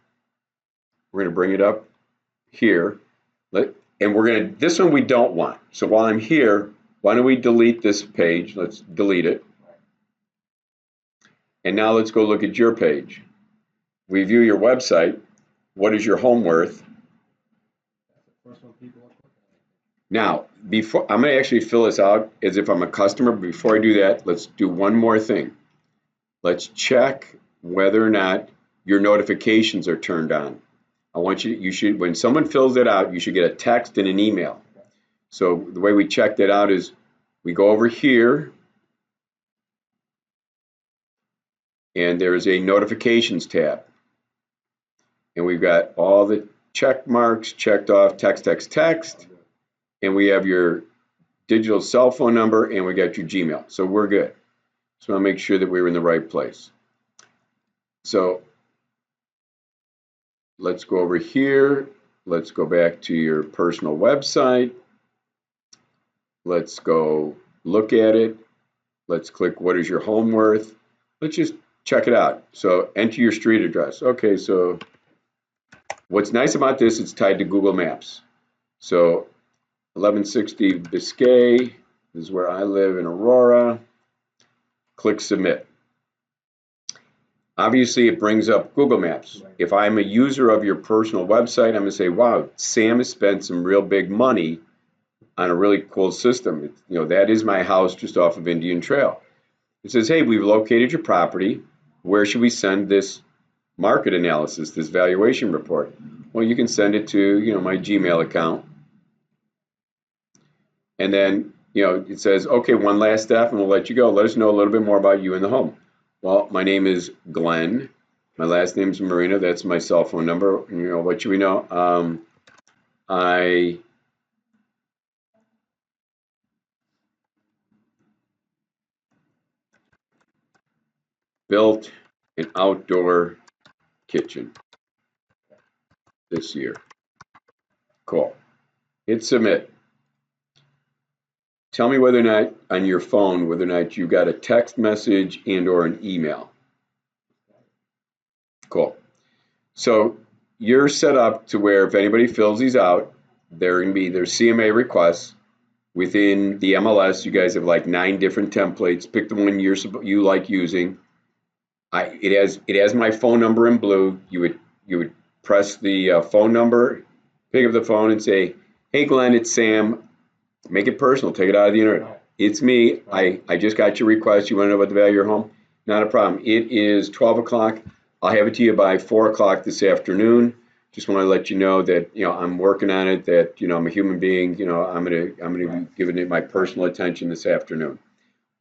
We're going to bring it up here. And we're going to, this one we don't want. So while I'm here, why don't we delete this page? Let's delete it. And now let's go look at your page. We view your website. What is your home worth? Now, before I'm going to actually fill this out as if I'm a customer. But before I do that, let's do one more thing. Let's check whether or not your notifications are turned on. I want you should, when someone fills it out, you should get a text and an email. So the way we check that out is we go over here and there is a notifications tab. And we've got all the check marks checked off, text, and we have your digital cell phone number and we got your Gmail. So we're good. So I'll make sure that we were in the right place. So let's go over here. Let's go back to your personal website. Let's go look at it. Let's click what is your home worth. Let's just check it out. So enter your street address. Okay, so what's nice about this, it's tied to Google Maps. So 1160 Biscay, this is where I live in Aurora. Click submit. Obviously, it brings up Google Maps. If I'm a user of your personal website, I'm going to say, wow, Sam has spent some real big money on a really cool system. You know, that is my house just off of Indian Trail. It says, hey, we've located your property. Where should we send this market analysis, this valuation report? Well, you can send it to, you know, my Gmail account. And then, you know, it says, okay, one last step and we'll let you go. Let us know a little bit more about you and the home. Well, my name is Glen. My last name is Marino. That's my cell phone number. You know, what should we know? I built an outdoor kitchen this year. Cool. Hit submit. Tell me whether or not on your phone, whether or not you got a text message and or an email. Cool. So you're set up to where if anybody fills these out, there's CMA requests within the MLS. You guys have like 9 different templates. Pick the one you like using. It has my phone number in blue. You would press the phone number, pick up the phone and say, "Hey Glenn, it's Sam." Make it personal. Take it out of the internet. It's me. I just got your request. You want to know about the value of your home? Not a problem. It is 12 o'clock. I'll have it to you by 4 o'clock this afternoon. Just want to let you know that I'm working on it. That I'm a human being. I'm gonna be giving it my personal attention this afternoon.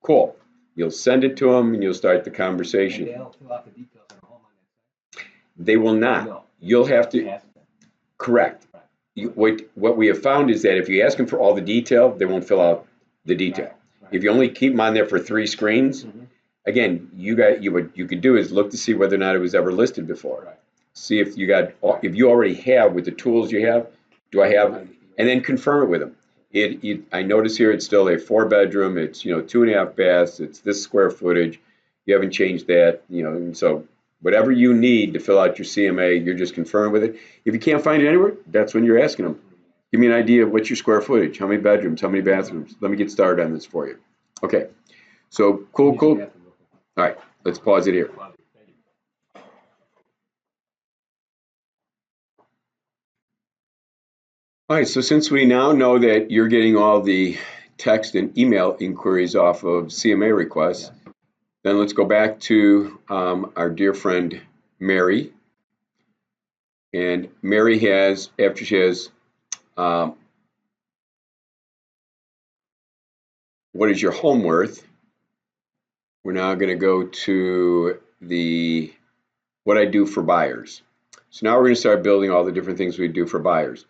Cool. You'll send it to them and you'll start the conversation. And they'll fill out the details on the home on that site. They will not. No. You'll have to. Ask them. Correct. What we have found is that if you ask them for all the detail, they won't fill out the detail. Right. If you only keep them on there for 3 screens, again, what you could do is look to see whether or not it was ever listed before. Right. See if you already have with the tools you have. Do I have? And then confirm it with them. I notice here it's still a 4-bedroom. It's 2.5 baths. It's this square footage. You haven't changed that. And so whatever you need to fill out your CMA, you're just confirming with it. If you can't find it anywhere, that's when you're asking them. Give me an idea of what's your square footage, how many bedrooms, how many bathrooms. Let me get started on this for you. Okay, so cool. All right, let's pause it here. All right, so since we now know that you're getting all the text and email inquiries off of CMA requests, then let's go back to our dear friend Mary. And Mary has, after she has, what is your home worth? We're now going to go to the what I do for buyers. So now we're going to start building all the different things we do for buyers.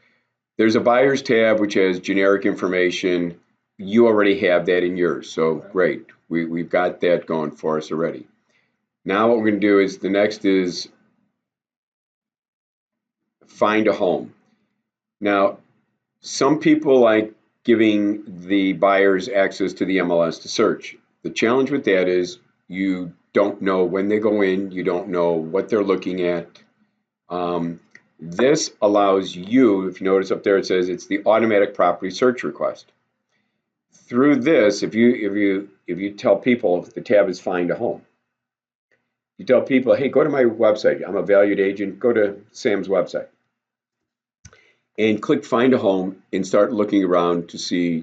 There's a buyers tab which has generic information. You already have that in yours, so great. We've got that going for us already. Now what we're going to do is the next is find a home. Now, some people like giving the buyers access to the MLS to search. The challenge with that is you don't know when they go in, you don't know what they're looking at. This allows you, if you notice up there it says it's the automatic property search request. Through this, if you tell people the tab is find a home, you tell people, hey, go to my website. I'm a valued agent. Go to Sam's website and click find a home and start looking around to see,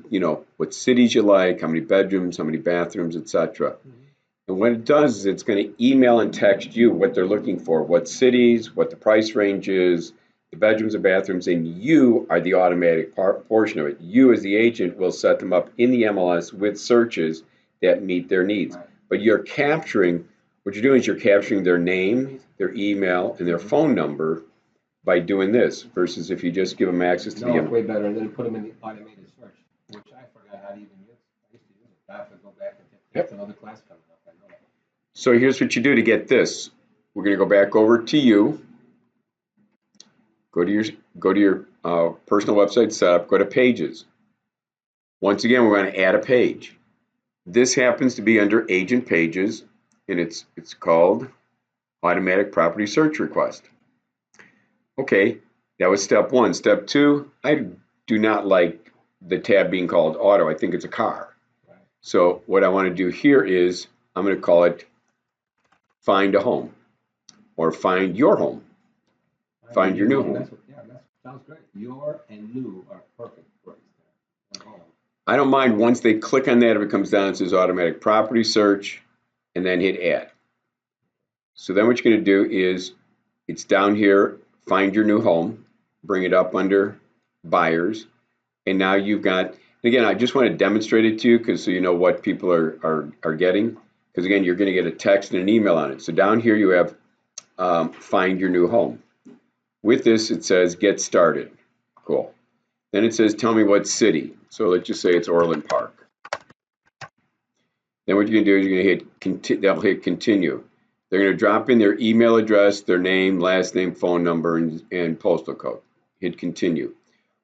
what cities you like, how many bedrooms, how many bathrooms, etc. And what it does is it's going to email and text you what they're looking for, what cities, what the price range is, the bedrooms and bathrooms, and you are the automatic portion of it. You as the agent will set them up in the MLS with searches that meet their needs. But what you're doing is you're capturing their name, their email, and their phone number by doing this, versus if you just give them access to the it's way better than put them in the automated search, which I forgot how to even use. I used to use it. I have to go back and that's another class coming up. I know that. So here's what you do to get this. We're going to go back over to you. Go to your personal website setup. Go to Pages. Once again, we're going to add a page. This happens to be under Agent Pages, and it's called Automatic Property Search Request. Okay, that was step 1. Step 2, I do not like the tab being called Auto. I think it's a car. Right. So what I want to do here is I'm going to call it Find a Home, or Find Your Home. Find your new home. That sounds great. Your and new are perfect for it. I don't mind once they click on that if it comes down and says Automatic Property Search, and then hit Add. So then what you're going to do is it's down here, Find Your New Home, bring it up under Buyers, and now you've got, again, I just want to demonstrate it to you so you know what people are getting, because again, you're going to get a text and an email on it. So down here you have Find Your New Home. With this, it says Get Started. Cool. Then it says Tell me what city. So let's just say it's Orland Park. Then what you're going to do is you're going to they'll hit Continue. They're going to drop in their email address, their name, last name, phone number, and postal code. Hit Continue.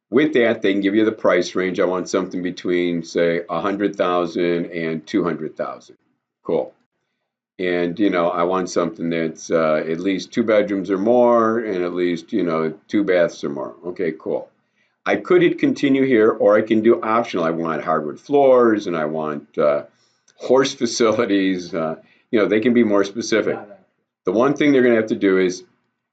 With that, they can give you the price range. I want something between, say, $100,000 and $200,000. Cool. And, I want something that's at least 2 bedrooms or more and at least, 2 baths or more. Okay, cool. I could hit continue here, or I can do optional. I want hardwood floors, and I want horse facilities. They can be more specific. The one thing they're going to have to do is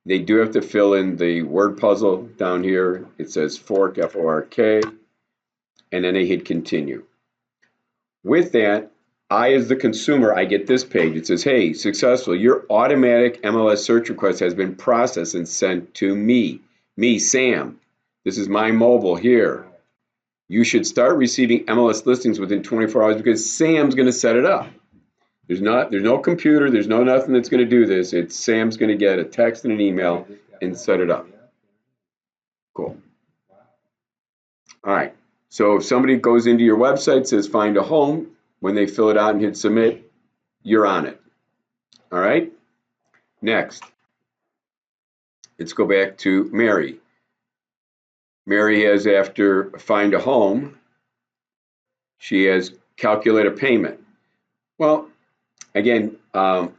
they do have to fill in the word puzzle down here. It says fork, F-O-R-K, and then they hit continue. With that, I, as the consumer, I get this page. It says, hey, successful. Your automatic MLS search request has been processed and sent to me, Sam. This is my mobile here. You should start receiving MLS listings within 24 hours because Sam's going to set it up. There's no computer, there's no nothing that's going to do this. It's Sam's going to get a text and an email and set it up. Cool. All right. So if somebody goes into your website, says find a home, when they fill it out and hit submit, you're on it. All right. Next, let's go back to Mary. Mary has, after find a home, she has calculate a payment. Well, again, to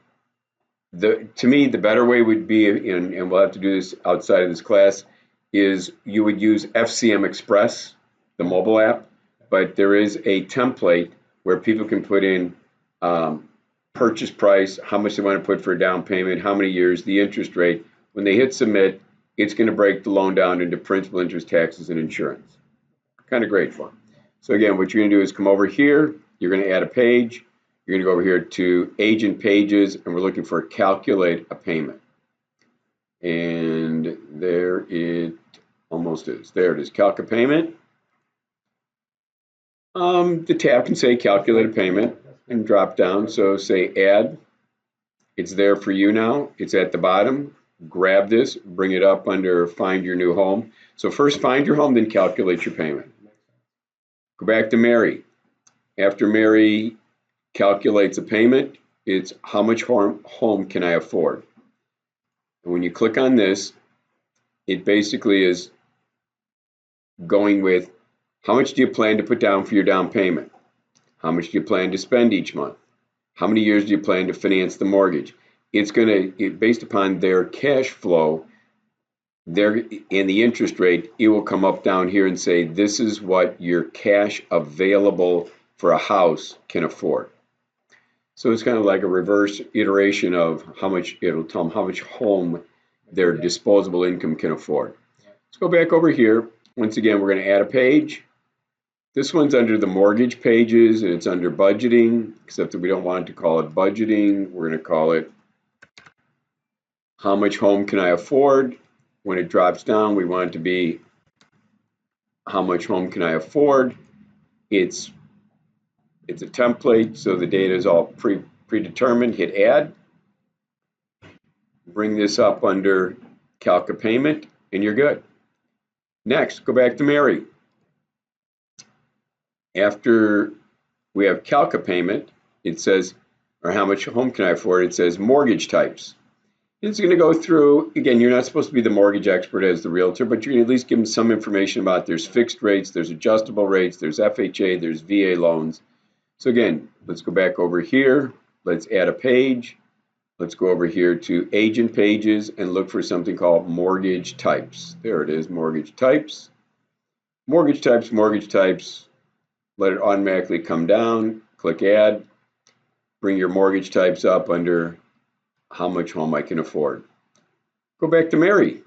me, the better way would be, and we'll have to do this outside of this class, is you would use FCM Express, the mobile app, but there is a template where people can put in purchase price, how much they want to put for a down payment, how many years, the interest rate. When they hit submit, it's going to break the loan down into principal, interest, taxes, and insurance. Kind of great fun. So again, what you're going to do is come over here. You're going to add a page. You're going to go over here to agent pages, and we're looking for calculate a payment. And there it almost is. There it is, calc a payment. The tab can say calculate a payment and drop down. So say add. It's there for you now. It's at the bottom. Grab this, bring it up under find your new home. So first find your home, then calculate your payment. Go back to Mary. After Mary calculates a payment, it's how much home can I afford? And when you click on this, it basically is going with how much do you plan to put down for your down payment? How much do you plan to spend each month? How many years do you plan to finance the mortgage? It's going to, based upon their cash flow, and the interest rate, it will come up down here and say, this is what your cash available for a house can afford. So it's kind of like a reverse iteration of how much, it'll tell them how much home their disposable income can afford. Let's go back over here. Once again, we're going to add a page. This one's under the mortgage pages, and it's under budgeting, except that we don't want to call it budgeting. We're going to call it how much home can I afford? When it drops down, we want it to be how much home can I afford? It's a template, so the data is all predetermined. Hit add. Bring this up under calc a payment, and you're good. Next, go back to Mary. After we have calc a payment, it says, or how much home can I afford? It says mortgage types. It's going to go through, again, you're not supposed to be the mortgage expert as the realtor, but you're going to at least give them some information about there's fixed rates, there's adjustable rates, there's FHA, there's VA loans. So again, let's go back over here. Let's add a page. Let's go over here to agent pages and look for something called mortgage types. There it is, mortgage types. Mortgage types, mortgage types. Let it automatically come down. Click add. Bring your mortgage types up under how much home I can afford. Go back to Mary.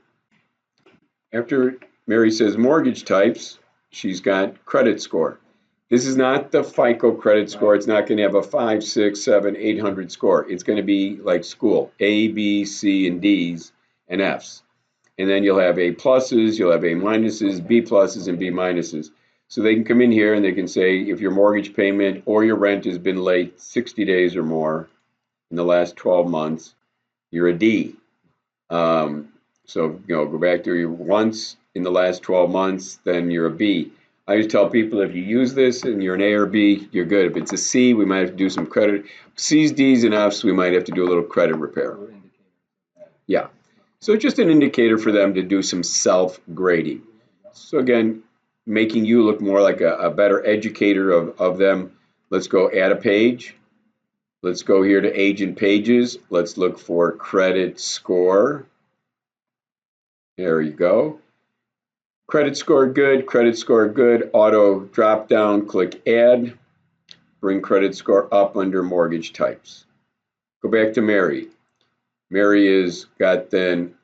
After Mary says mortgage types, she's got credit score. This is not the FICO credit score. It's not going to have a 5, 6, 7, 800 score. It's going to be like school, A, B, C, and D's and F's. And then you'll have A pluses, you'll have A minuses, B pluses, and B minuses. So they can come in here and they can say if your mortgage payment or your rent has been late 60 days or more in the last 12 months, you're a D. So, go back to your once in the last 12 months, then you're a B. I always tell people if you use this and you're an A or B, you're good. If it's a C, we might have to do some credit. C's, D's, and F's, we might have to do a little credit repair. Yeah. So just an indicator for them to do some self-grading. So again, making you look more like a better educator of them. Let's go add a page. Let's go here to agent pages. Let's look for credit score. There you go. Credit score good, credit score good, auto drop down, click add, bring credit score up under mortgage types. Go back to Mary. Mary has got then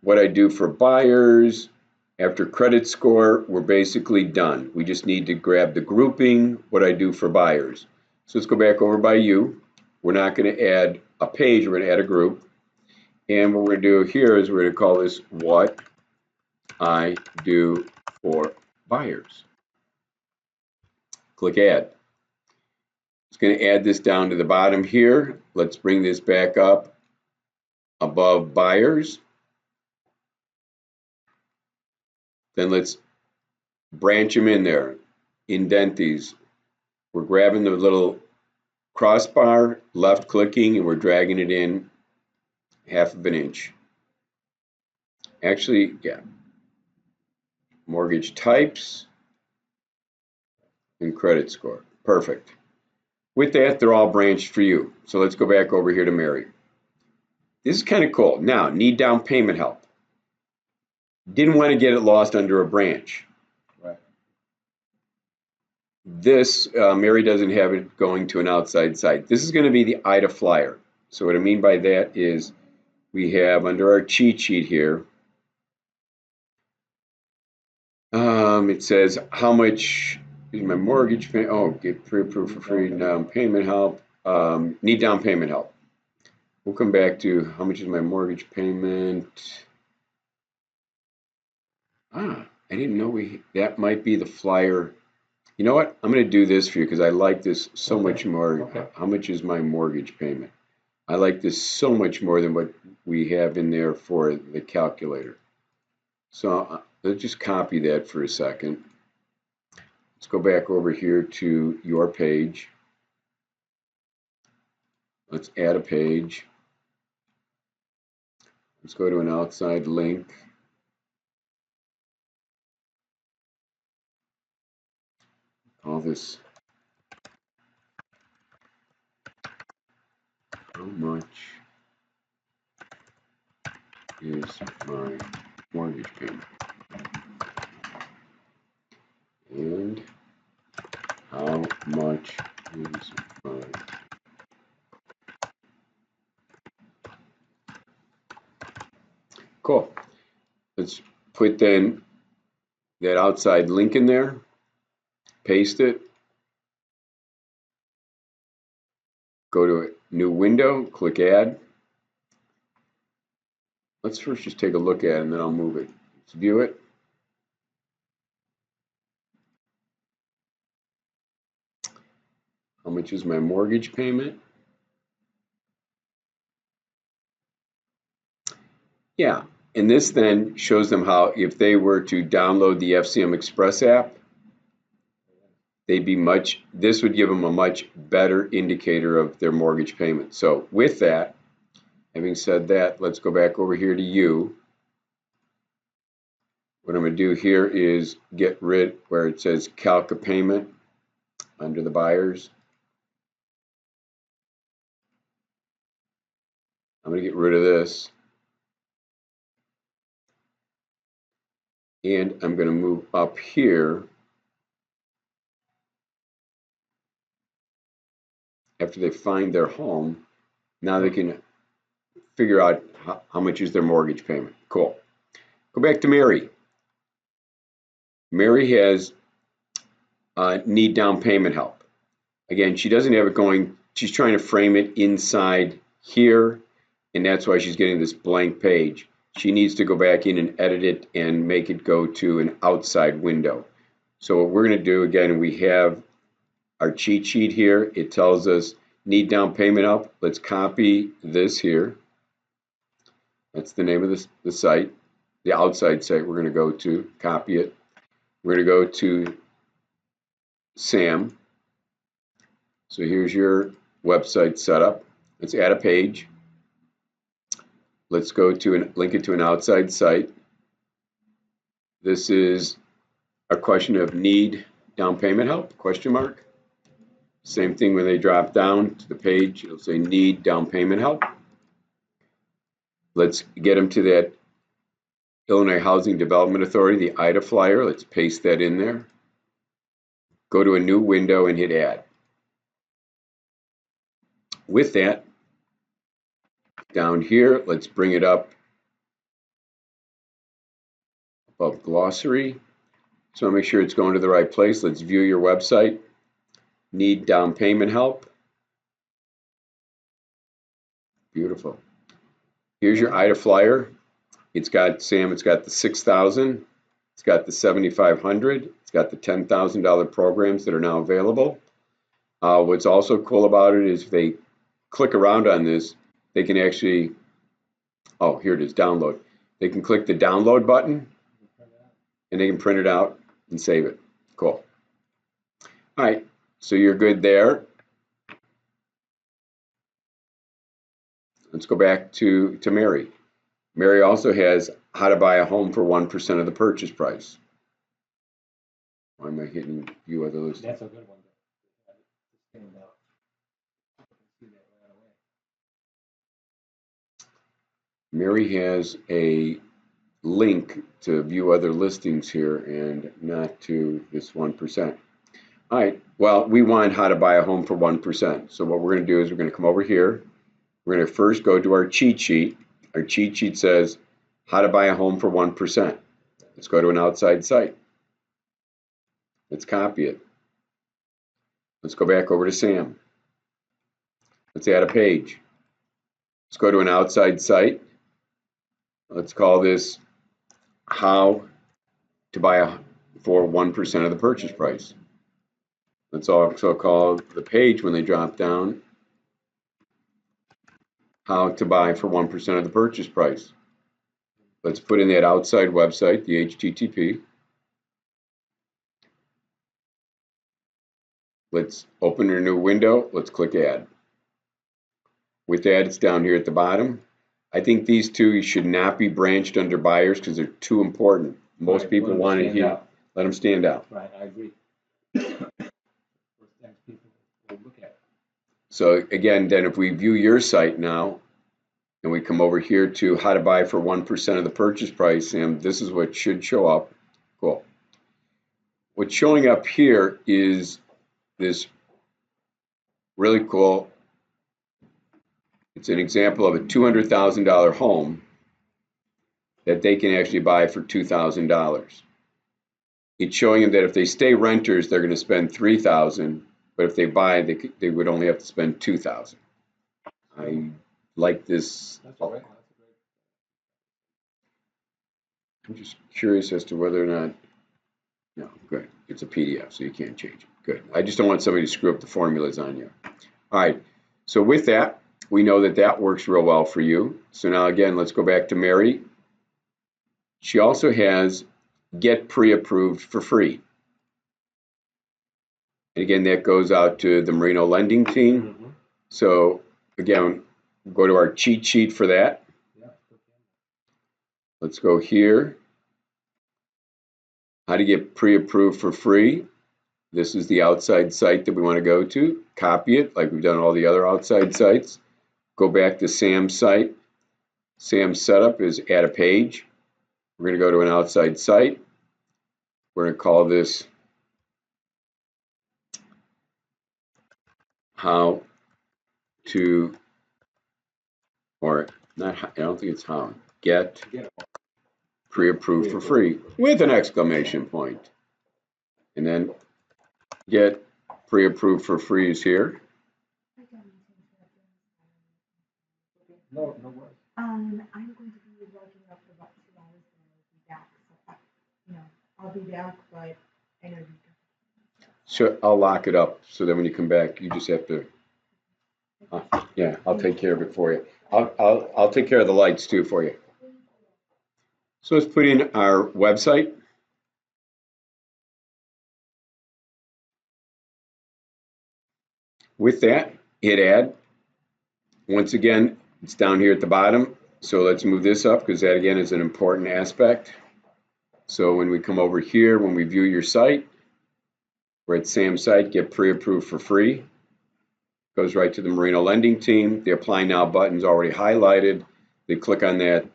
what I do for buyers. After credit score, we're basically done. We just need to grab the grouping, what I do for buyers. So let's go back over by you. We're not going to add a page, we're going to add a group. And what we're going to do here is we're going to call this what I do for buyers. Click add. It's going to add this down to the bottom here. Let's bring this back up above buyers. Then let's branch them in there, indent these. We're grabbing the little crossbar, left clicking, and we're dragging it in 1/2 inch. Actually, yeah. Mortgage types and credit score. Perfect. With that, they're all branched for you. So let's go back over here to Mary. This is kind of cool. Now, need down payment help. Didn't want to get it lost under a branch. Right. This, Mary doesn't have it going to an outside site. This is going to be the IDA flyer. So what I mean by that is we have under our cheat sheet here, it says how much is my mortgage payment. Oh, get pre-approved for free down payment help. Need down payment help. We'll come back to how much is my mortgage payment. I didn't know that might be the flyer. You know what? I'm going to do this for you because I like this so much more. Okay. How much is my mortgage payment? I like this so much more than what we have in there for the calculator. So let's just copy that for a second. Let's go back over here to your page. Let's add a page. Let's go to an outside link. Call this how much is my mortgage payment? And how much is my cool. Let's put then that outside link in there, paste it, go to a new window, click add. Let's first just take a look at it and then I'll move it. Let's view it. How much is my mortgage payment? Yeah, and this then shows them how if they were to download the FCM Express app, they'd be this would give them a much better indicator of their mortgage payment. So with that, having said that, let's go back over here to you. What I'm going to do here is get rid where it says calc a payment under the buyers. I'm going to get rid of this. And I'm going to move up here. After they find their home, now they can figure out how much is their mortgage payment. Cool. Go back to Mary. Mary has need down payment help. Again, she doesn't have it going. She's trying to frame it inside here, and that's why she's getting this blank page. She needs to go back in and edit it and make it go to an outside window. So what we're going to do, again, we have our cheat sheet here. It tells us need down payment help. Let's copy this here. That's the name of the site, the outside site we're going to go to. Copy it. We're going to go to Sam. So here's your website setup. Let's add a page. Let's go to link it to an outside site. This is a question of need down payment help, question mark. Same thing when they drop down to the page, it'll say need down payment help. Let's get them to that Illinois Housing Development Authority, the IDA flyer. Let's paste that in there. Go to a new window and hit add. With that, down here, let's bring it up above glossary. So make sure it's going to the right place. Let's view your website. Need down payment help. Beautiful. Here's your IDA flyer. It's got, Sam, it's got the 6,000. It's got the 7,500. It's got the $10,000 programs that are now available. What's also cool about it is if they click around on this, they can actually, oh, here it is, download. They can click the download button and they can print it out and save it. Cool. All right, so you're good there. Let's go back to Mary. Mary also has how to buy a home for 1% of the purchase price. Why am I hitting view other listings? That's a good one. Stand out. See that right away. Mary has a link to view other listings here and not to this 1%. All right, well, we want how to buy a home for 1%. So what we're going to do is we're going to come over here. We're going to first go to our cheat sheet. Our cheat sheet says how to buy a home for 1%. Let's go to an outside site. Let's copy it. Let's go back over to Sam. Let's add a page. Let's go to an outside site. Let's call this how to buy for 1% of the purchase price. Let's also call the page when they drop down how to buy for 1% of the purchase price. Let's put in that outside website, the HTTP. Let's open a new window. Let's click add. With that, it's down here at the bottom. I think these two should not be branched under buyers because they're too important. Most people want to hear. Let them stand out. Right, I agree. First things people will look at. So again, then if we view your site now, and we come over here to how to buy for 1% of the purchase price, and this is what should show up. Cool. What's showing up here is this really cool, it's an example of a $200,000 home that they can actually buy for $2,000. It's showing them that if they stay renters, they're going to spend $3,000, but if they buy, they would only have to spend $2,000. I like this. That's all right. I'm just curious as to whether or not, no, good. It's a PDF, so you can't change it. Good. I just don't want somebody to screw up the formulas on you. All right. So with that, we know that that works real well for you. So now again, let's go back to Mary. She also has get pre-approved for free. And again, that goes out to the Marino lending team. Mm-hmm. So again, go to our cheat sheet for that. Yeah. Let's go here. How to get pre-approved for free. This is the outside site that we want to go to. Copy it like we've done all the other outside sites. Go back to Sam's site. Sam's setup is add a page. We're going to go to an outside site. We're going to call this how to, or not, I don't think it's how, get pre-approved for free with an exclamation point. And then get pre-approved for free is here. No, no worries. I'm going to be working up for about 2 hours and I'll be back. So, I'll be back, but I know you. So I'll lock it up so that when you come back, you just have to. Yeah, I'll take care of it for you. I'll take care of the lights too for you. So let's put in our website. With that, hit add. Once again, it's down here at the bottom. So let's move this up because that again is an important aspect. So when we come over here, when we view your site, we're at Sam's site, get pre-approved for free. Goes right to the Marino lending team. The apply now button's already highlighted. They click on that,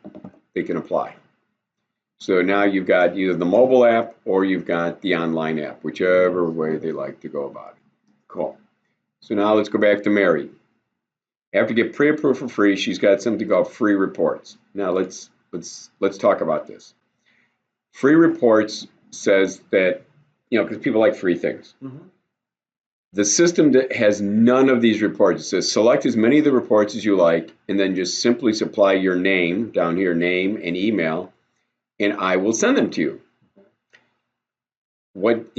they can apply. So now you've got either the mobile app or you've got the online app, whichever way they like to go about it. Cool. So now let's go back to Mary. After get pre-approved for free, she's got something called free reports. Now let's talk about this. Free reports says that, because people like free things. The system that has none of these reports. It says select as many of the reports as you like, and then just simply supply your name down here, name and email, and I will send them to you. What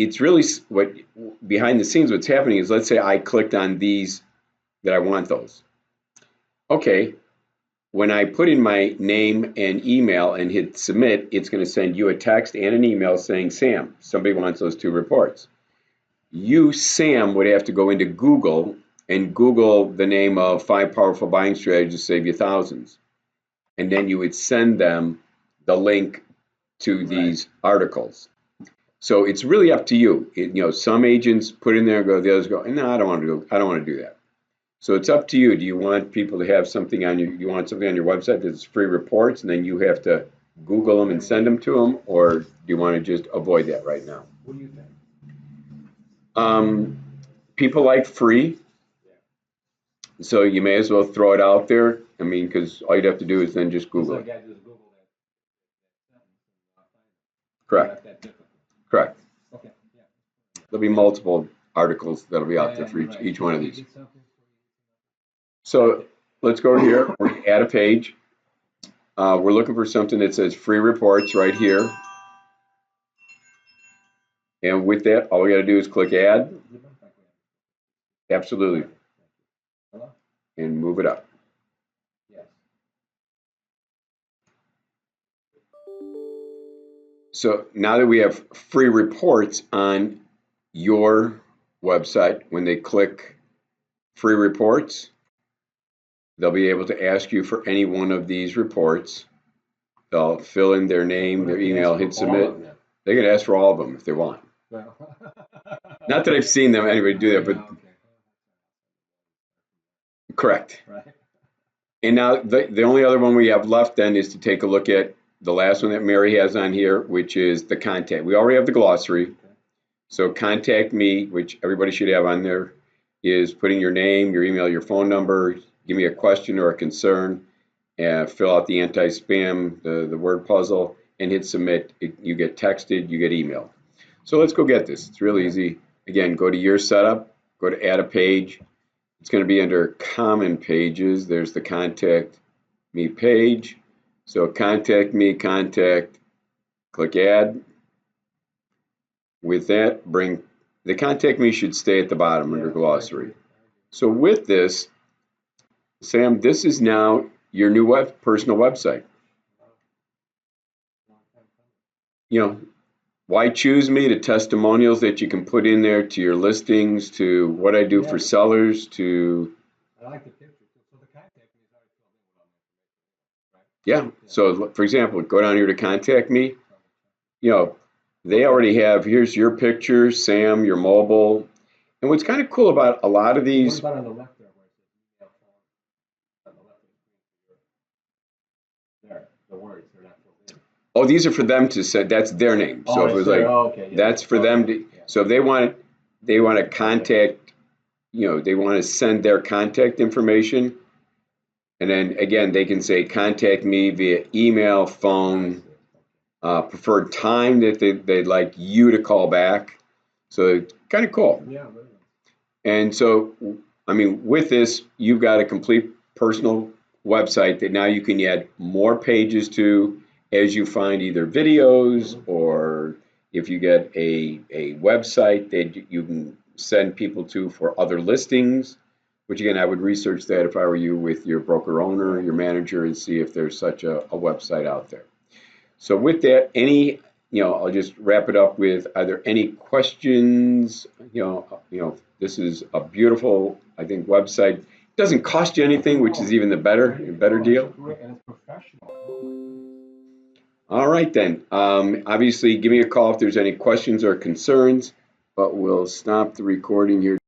behind the scenes, what's happening is, let's say I clicked on these that I want those. Okay, when I put in my name and email and hit submit, it's going to send you a text and an email saying, Sam, somebody wants those 2 reports. You, Sam, would have to go into Google and Google the name of 5 powerful buying strategies to save you thousands. And then you would send them the link to these articles. So it's really up to you. Some agents put in there and go, the others go, no, I don't want to do that. So it's up to you. Do you want people to have something on you want something on your website that's free reports and then you have to Google them and send them to them, or do you want to just avoid that right now? What do you think? People like free, so you may as well throw it out there. I mean, because all you'd have to do is then just Google it. Correct. Correct. Okay. Yeah. There'll be multiple articles that'll be out there for each one of these. So let's go here. We're going to add a page. We're looking for something that says free reports right here. And with that, all we got to do is click add. Absolutely. And move it up. Yes. So now that we have free reports on your website, when they click free reports, they'll be able to ask you for any one of these reports. They'll fill in their name, their email, hit submit. They can ask for all of them if they want. Well. Not that I've seen anybody do that, but correct. Right. And now the only other one we have left then is to take a look at the last one that Mary has on here, which is the contact. We already have the glossary. Okay. So contact me, which everybody should have on there, is putting your name, your email, your phone number, give me a question or a concern, and fill out the anti-spam, the word puzzle, and hit submit. You get texted, you get emailed. So let's go get this. It's really easy. Again, go to your setup, go to add a page. It's going to be under common pages. There's the contact me page. So contact me, click add. With that, bring the contact me should stay at the bottom under glossary. So with this, Sam, this is now your new personal website. Why choose me? To testimonials that you can put in there, to your listings, to what I do for sellers, to... I like the picture. So the contact me is already filled in, right? Yeah. So for example, go down here to contact me. They already have, here's your picture, Sam, your mobile. And what's kind of cool about a lot of these... What about on the left there, where it says email phone? On the left of the screen. There, the words, they're not filled in. Oh, these are for them to say, that's their name. So if it was like, that's for them to, so if they want to contact, they want to send their contact information. And then again, they can say, contact me via email, phone, preferred time that they'd like you to call back. So it's kind of cool. Yeah. And so, I mean, with this, you've got a complete personal website that now you can add more pages to as you find either videos, or if you get a website that you can send people to for other listings, which again, I would research that if I were you with your broker owner, your manager, and see if there's such a website out there. So with that, I'll just wrap it up with, are there any questions? This is a beautiful, I think, website. It doesn't cost you anything, which is even the better deal. And it's professional. All right, then. Obviously, give me a call if there's any questions or concerns, but we'll stop the recording here.